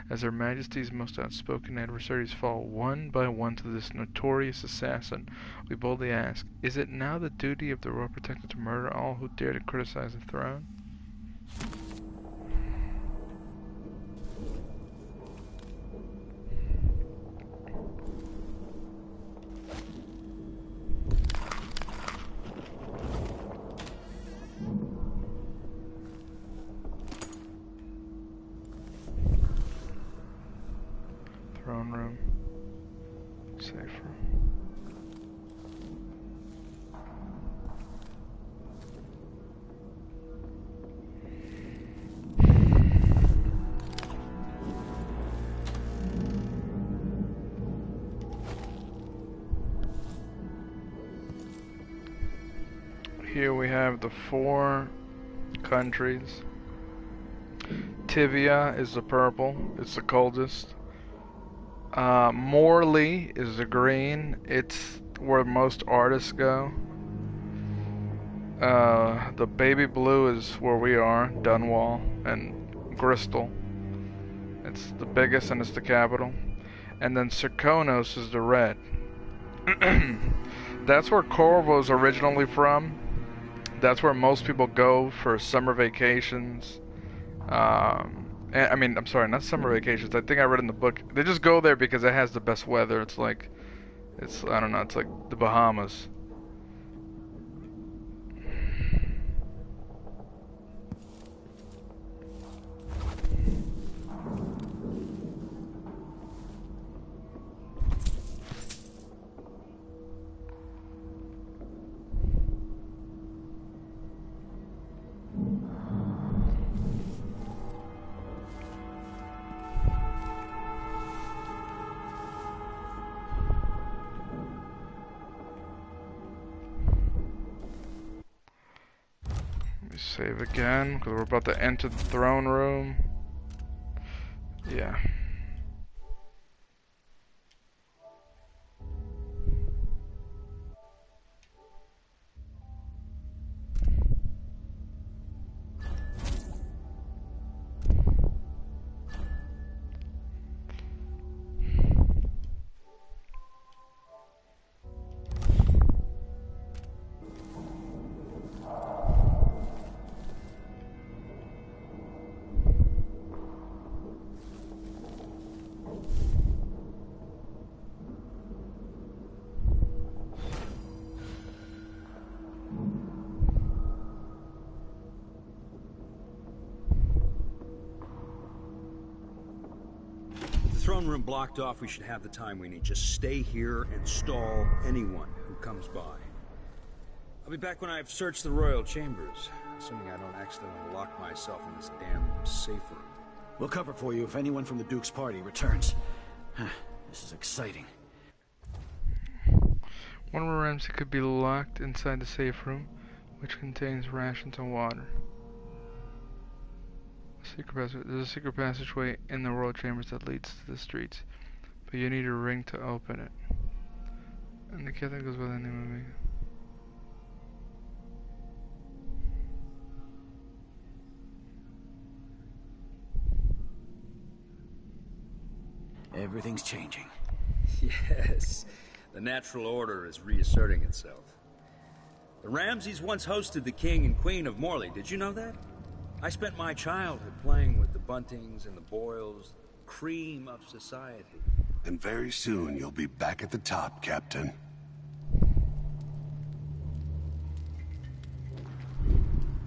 As Her Majesty's most outspoken adversaries fall one by one to this notorious assassin, we boldly ask, is it now the duty of the Royal Protector to murder all who dare to criticize the throne? Throne room. Safe room. Here we have the 4 countries. Tivia is the purple. It's the coldest. Morley is the green. It's where most artists go. The baby blue is where we are, Dunwall, and Bristol. It's the biggest and it's the capital. And then Serkonos is the red. That's where Corvo's originally from. That's where most people go for summer vacations. I mean, I'm sorry, not summer vacations. I think I read in the book. They just go there because it has the best weather. It's like, I don't know, it's like the Bahamas. Save again, because we're about to enter the throne room. Yeah. throne room blocked off, we should have the time we need. Just stay here and stall anyone who comes by. I'll be back when I've searched the royal chambers, assuming I don't accidentally lock myself in this damn safe room. We'll cover for you if anyone from the Duke's party returns. This is exciting. One more Ramsey could be locked inside the safe room, which contains rations and water. There's a secret passageway in the royal chambers that leads to the streets, but you need a ring to open it. And the captain goes by the name of me. Everything's changing. Yes, the natural order is reasserting itself. The Ramseys once hosted the king and queen of Morley. Did you know that? I spent my childhood playing with the Buntings and the Boyles, cream of society. And very soon you'll be back at the top, Captain.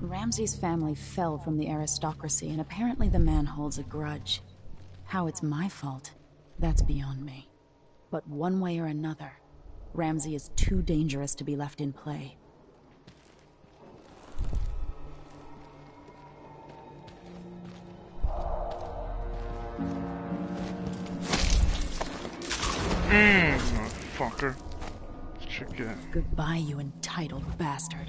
Ramsey's family fell from the aristocracy, and apparently the man holds a grudge. How it's my fault, that's beyond me. But one way or another, Ramsey is too dangerous to be left in play. Motherfucker. Check it. Goodbye, you entitled bastard.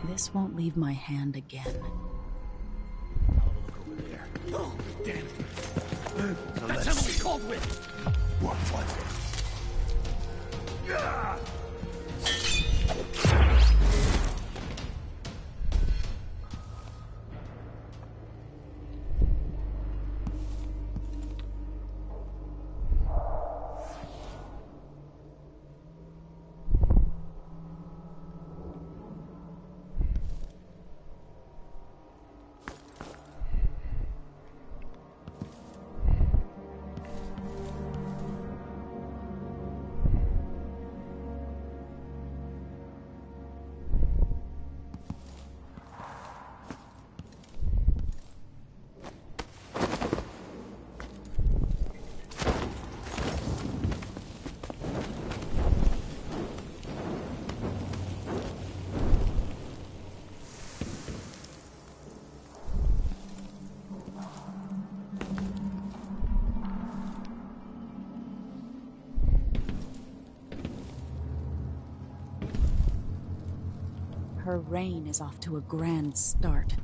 This won't leave my hand again. Look over there. Oh, damn it. That's Emily Caldwell! What was it? Her reign is off to a grand start.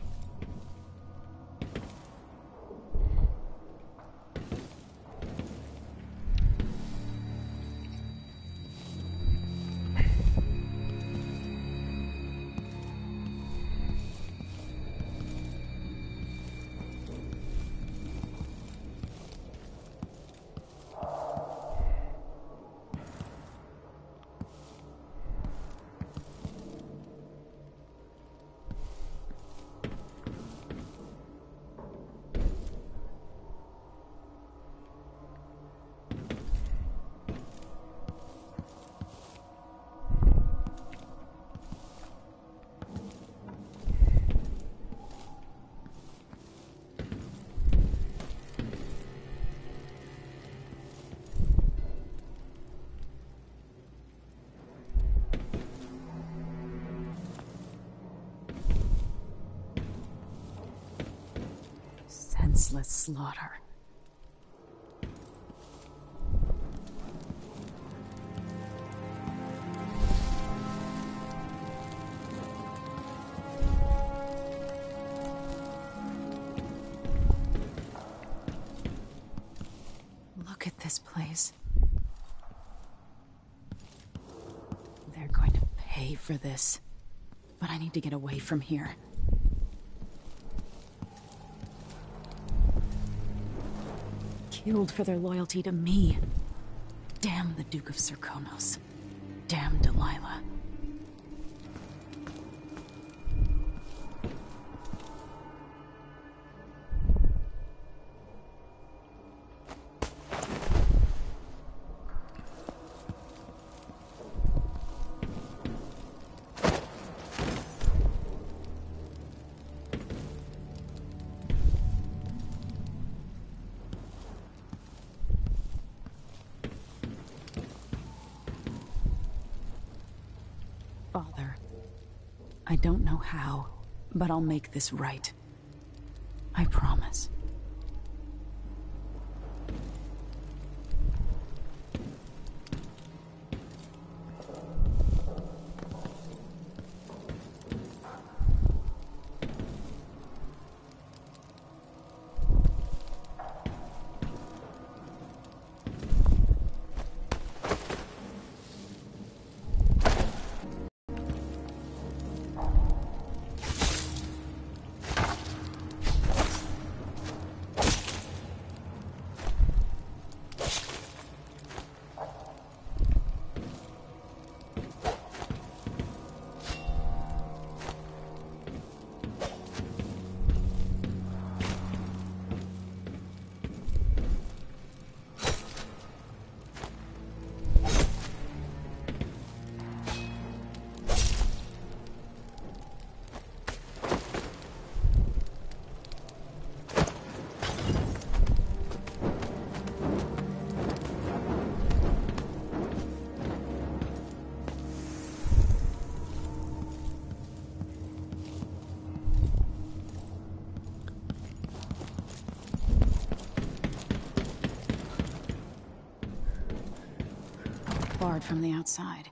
Senseless slaughter. Look at this place. They're going to pay for this. But I need to get away from here. Killed for their loyalty to me. Damn the Duke of Serkonos. Damn Delilah. I don't know how, but I'll make this right. I promise. Barred from the outside.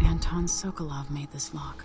Anton Sokolov made this lock.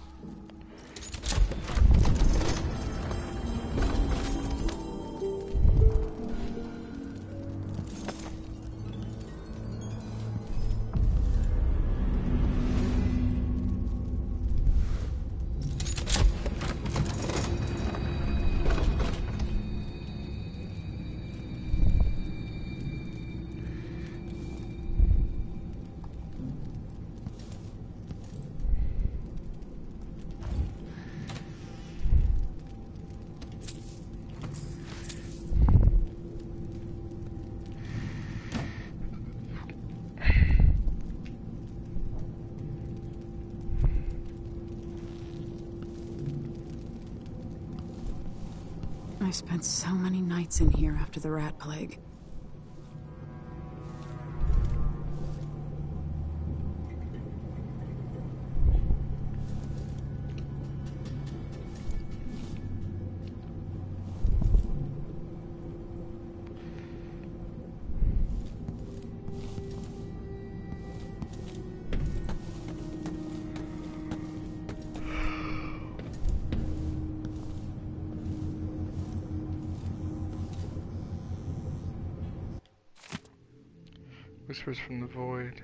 I spent so many nights in here after the rat plague. Whispers from the void.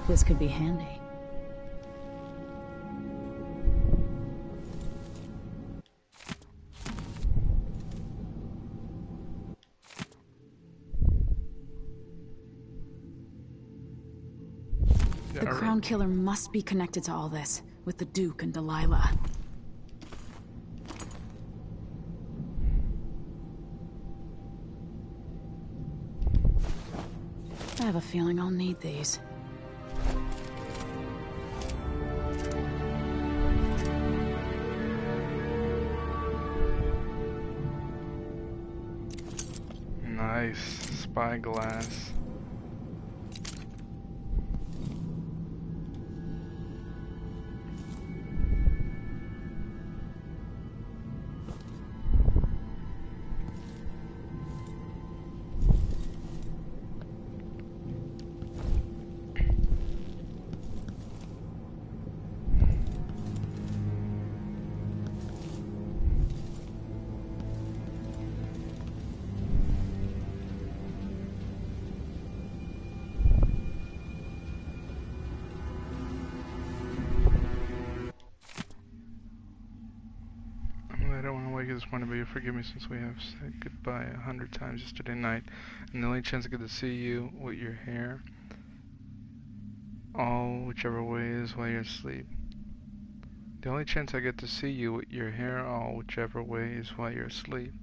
This could be handy. The Crown Killer must be connected to all this, with the Duke and Delilah. I have a feeling I'll need these. Nice spyglass. just want to be forgive me since we have said goodbye 100 times yesterday night, and the only chance I get to see you with your hair all whichever way is while you're asleep. The only chance I get to see you with your hair all whichever way is while you're asleep.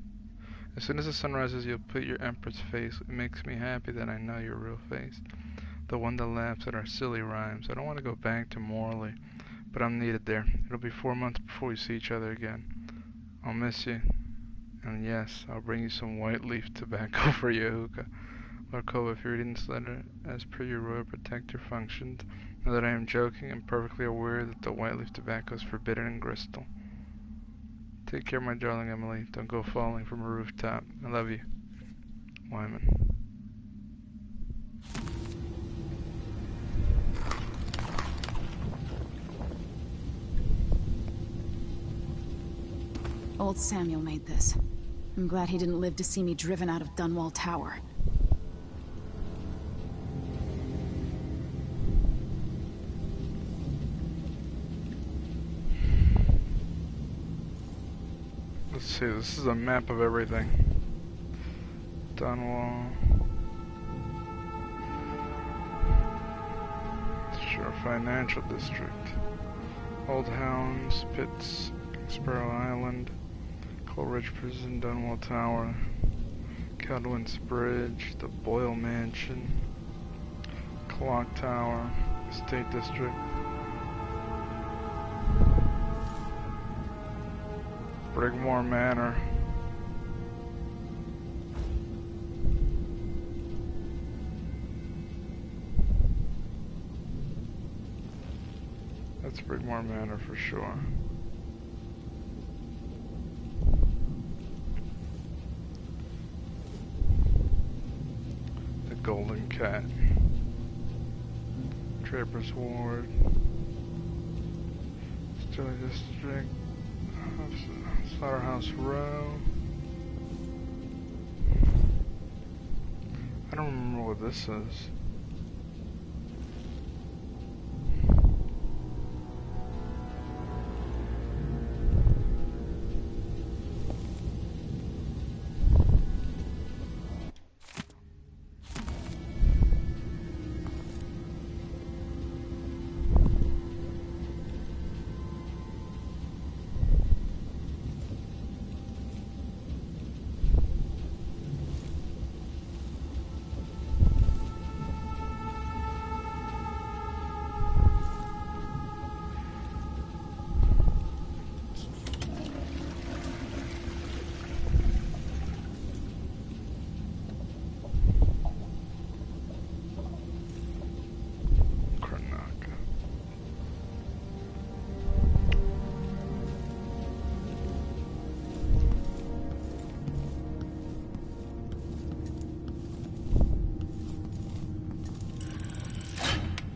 As soon as the sun rises, you'll put your empress face. It makes me happy that I know your real face. The one that laughs at our silly rhymes. I don't want to go back to Morley, but I'm needed there. It'll be 4 months before we see each other again. I'll miss you. And yes, I'll bring you some white leaf tobacco for your hookah. Larkova, if you're reading this letter as per your royal protector functions, know that I am joking and perfectly aware that the white leaf tobacco is forbidden in Bristol. Take care, my darling Emily. Don't go falling from a rooftop. I love you. Wyman. Old Samuel made this. I'm glad he didn't live to see me driven out of Dunwall Tower. Let's see, this is a map of everything. Dunwall. Sure, financial district. Old Hounds, Pits, Sparrow Island, Coleridge Prison, Dunwall Tower, Cadwin's Bridge, the Boyle Mansion, Clock Tower, State District, Brigmore Manor, that's Brigmore Manor for sure. The Golden Cat, Draper's Ward, Stilly District, Slaughterhouse Row. I don't remember what this is.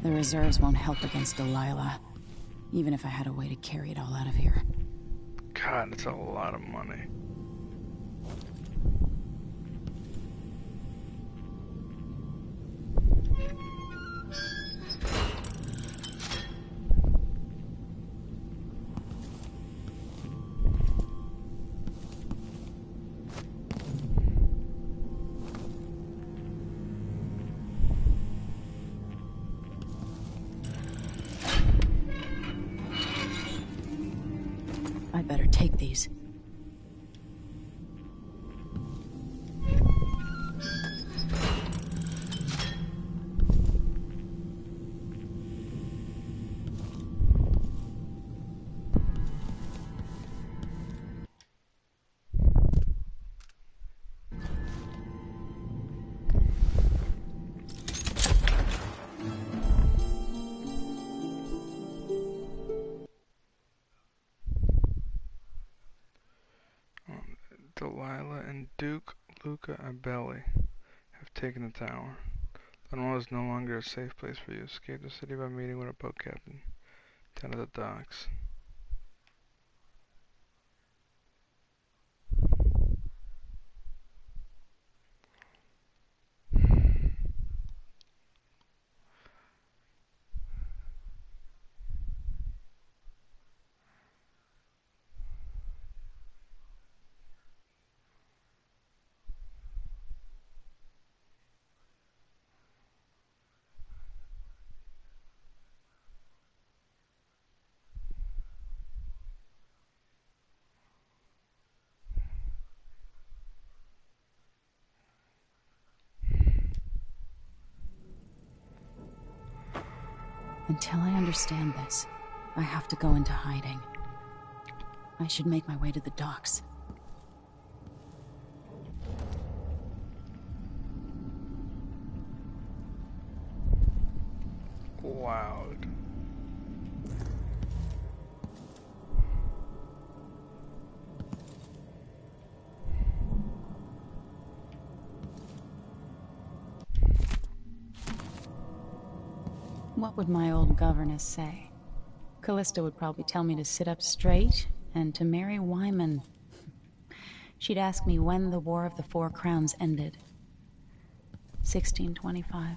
The reserves won't help against Delilah, even if I had a way to carry it all out of here. God, it's a lot of money. I better take these. Delilah and Duke Luca Abelli have taken the tower. Dunwall is no longer a safe place for you. Escape the city by meeting with a boat captain down at the docks. Until I understand this, I have to go into hiding. I should make my way to the docks. Loud. What would my old governess say? Callista would probably tell me to sit up straight and to marry Wyman. She'd ask me when the War of the Four Crowns ended. 1625.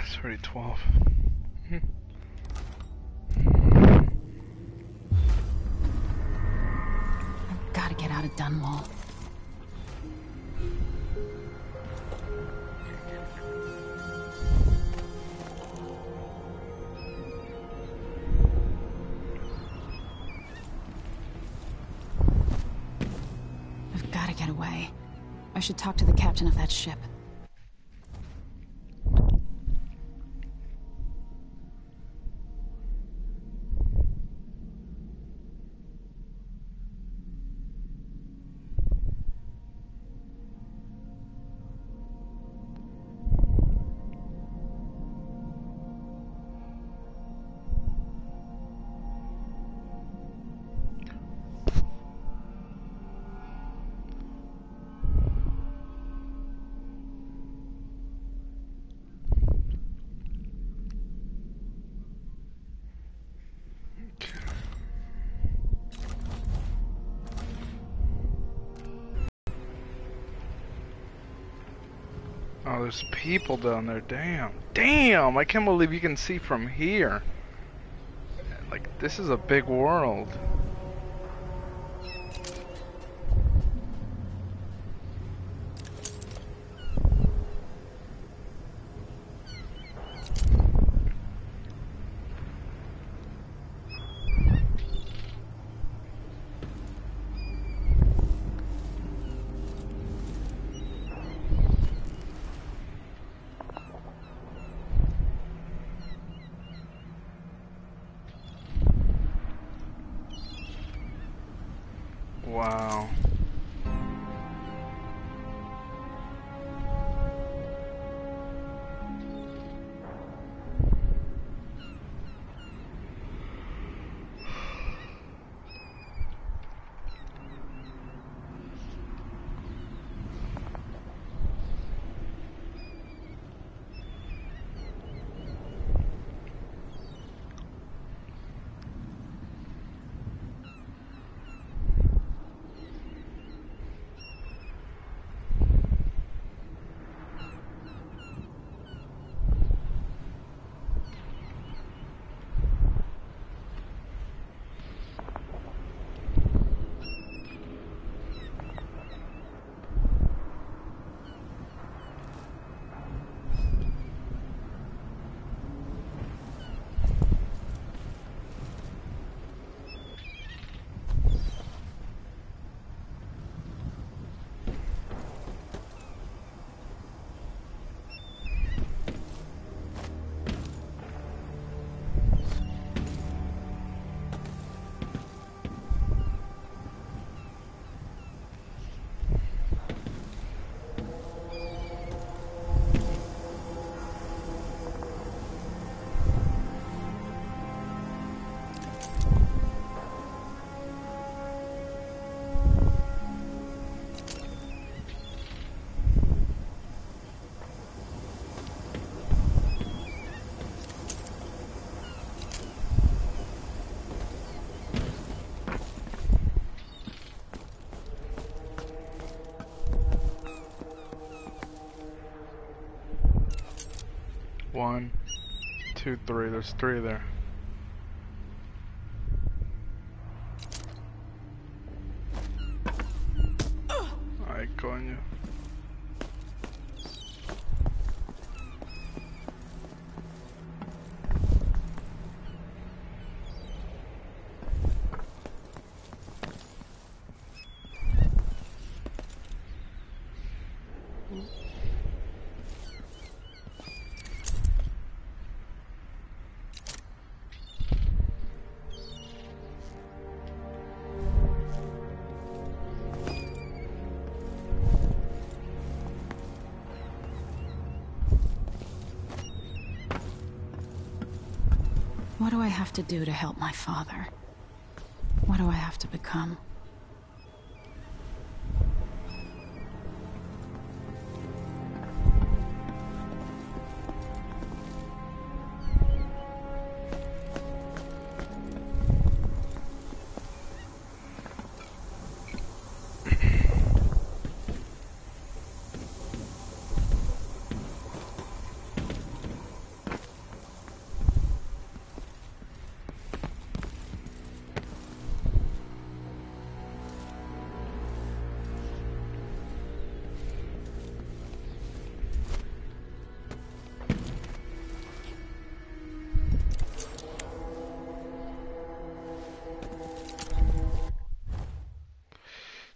It's already 12. I've got to get out of Dunwall. I've got to get away. I should talk to the captain of that ship. Oh, there's people down there. Damn. Damn! I can't believe you can see from here. Like, this is a big world. 1, 2, 3. There's 3 there. Alright, go on you. What do I have to do to help my father? What do I have to become?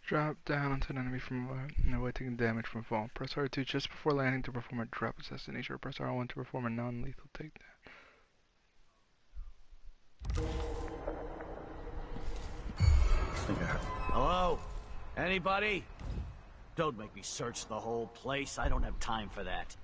Drop down onto an enemy from above and avoid taking damage from a fall. Press R2 just before landing to perform a drop assassination, or press R1 to perform a non-lethal takedown. Hello? Anybody? Don't make me search the whole place. I don't have time for that.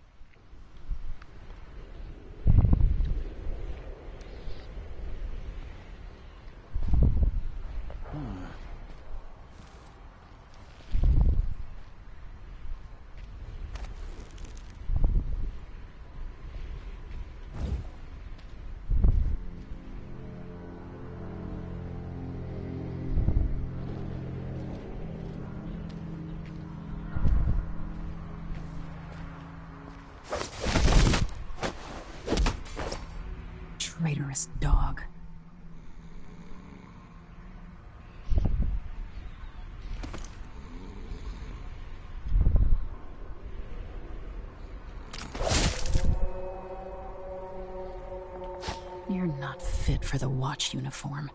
Traitorous dog. You're not fit for the watch uniform.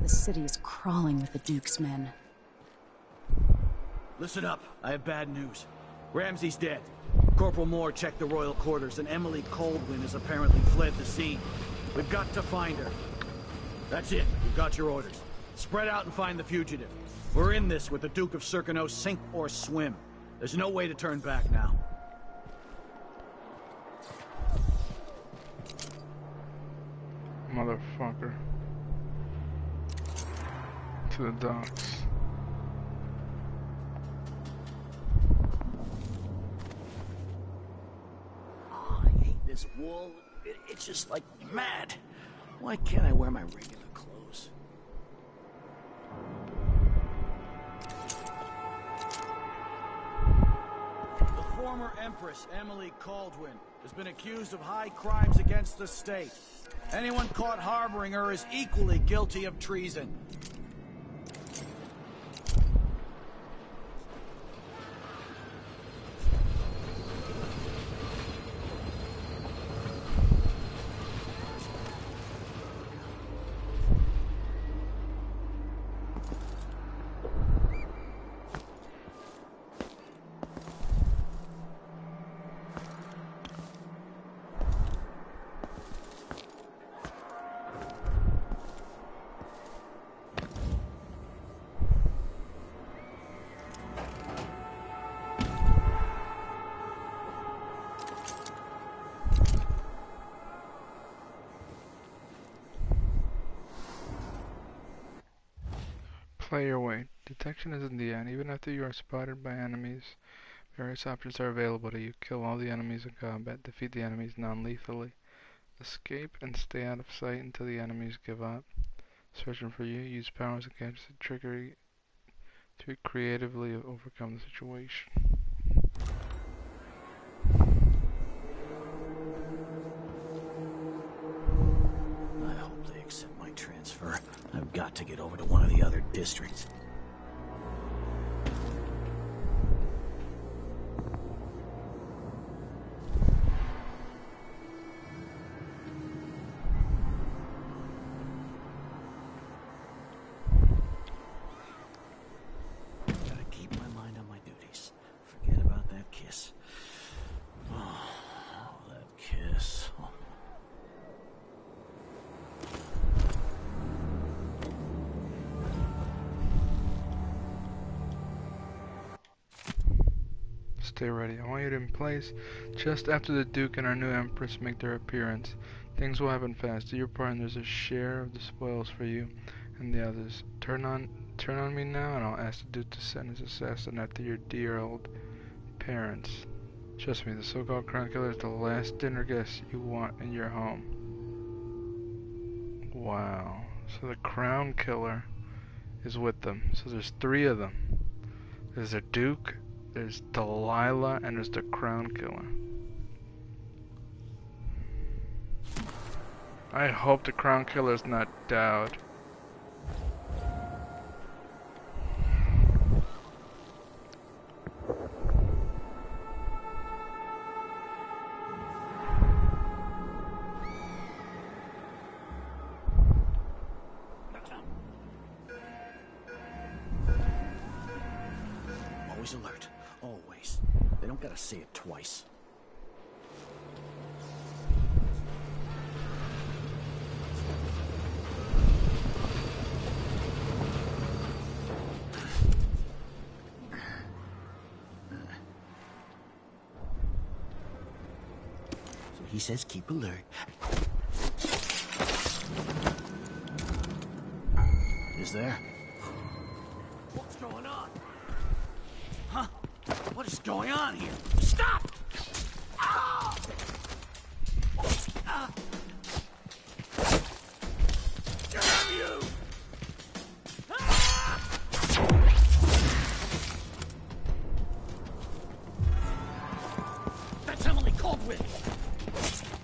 The city is crawling with the Duke's men. Listen up. I have bad news. Ramsey's dead. Corporal Moore checked the royal quarters, and Emily Coldwin has apparently fled the scene. We've got to find her. That's it. You've got your orders. Spread out and find the fugitive. We're in this with the Duke of Circano, sink or swim. There's no way to turn back now. Motherfucker. To the docks. Oh, I hate this wool. It itches like mad. Why can't I wear my regular clothes? The former Empress, Emily Caldwin, has been accused of high crimes against the state. Anyone caught harboring her is equally guilty of treason. Play your way. Detection isn't the end. Even after you are spotted by enemies, various options are available to you. Kill all the enemies in combat. Defeat the enemies non-lethally. Escape and stay out of sight until the enemies give up. Searching for you. Use powers and gadgets to trigger to creatively overcome the situation. I hope they accept my transfer. I've got to get over to one of the other districts. Gotta keep my mind on my duties. Forget about that kiss. Oh, that kiss. Oh. Stay ready. I want you in place just after the Duke and our new Empress make their appearance. Things will happen fast. Do your part, and there's a share of the spoils for you and the others. Turn on me now, and I'll ask the Duke to send his assassin after your dear old parents. Trust me, the so-called Crown Killer is the last dinner guest you want in your home. Wow. So the Crown Killer is with them. So there's 3 of them. There's a Duke, there's Delilah, and there's the Crown Killer. I hope the Crown Killer's not Dowd. Always alert. Always. They don't gotta say it twice. So he says keep alert. Is there? What's going on? Huh? What is going on here? Stop! Ah! Ah! Damn you! Ah! That's Emily Caldwell!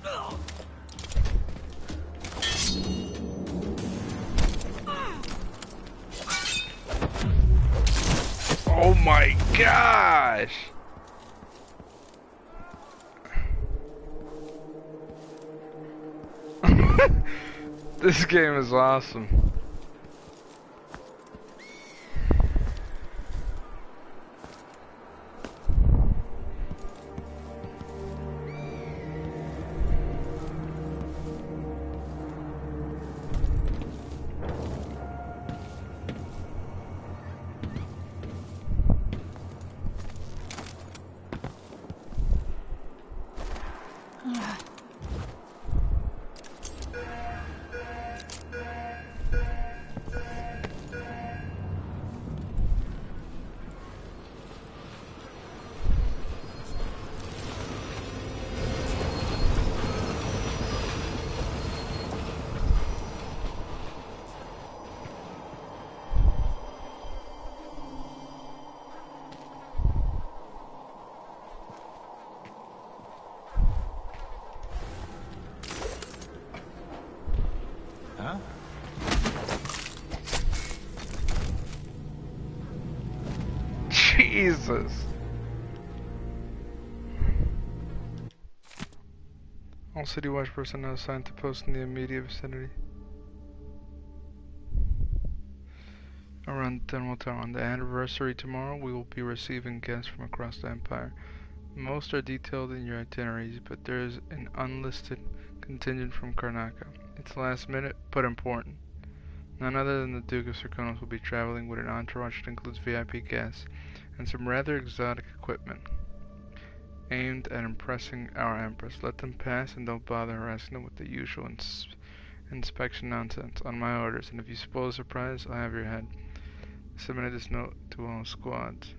Ugh. Oh my gosh! This game is awesome. Huh? Jesus! All City Watch personnel assigned to post in the immediate vicinity. Around Dunwell Tower. On the anniversary tomorrow, we will be receiving guests from across the Empire. Most are detailed in your itineraries, but there is an unlisted contingent from Karnaca. It's last minute, but important. None other than the Duke of Serkonos will be traveling with an entourage that includes VIP guests and some rather exotic equipment aimed at impressing our Empress. Let them pass and don't bother harassing them with the usual inspection nonsense on my orders, and if you spoil a surprise, I'll have your head. Submitted this note to all squads.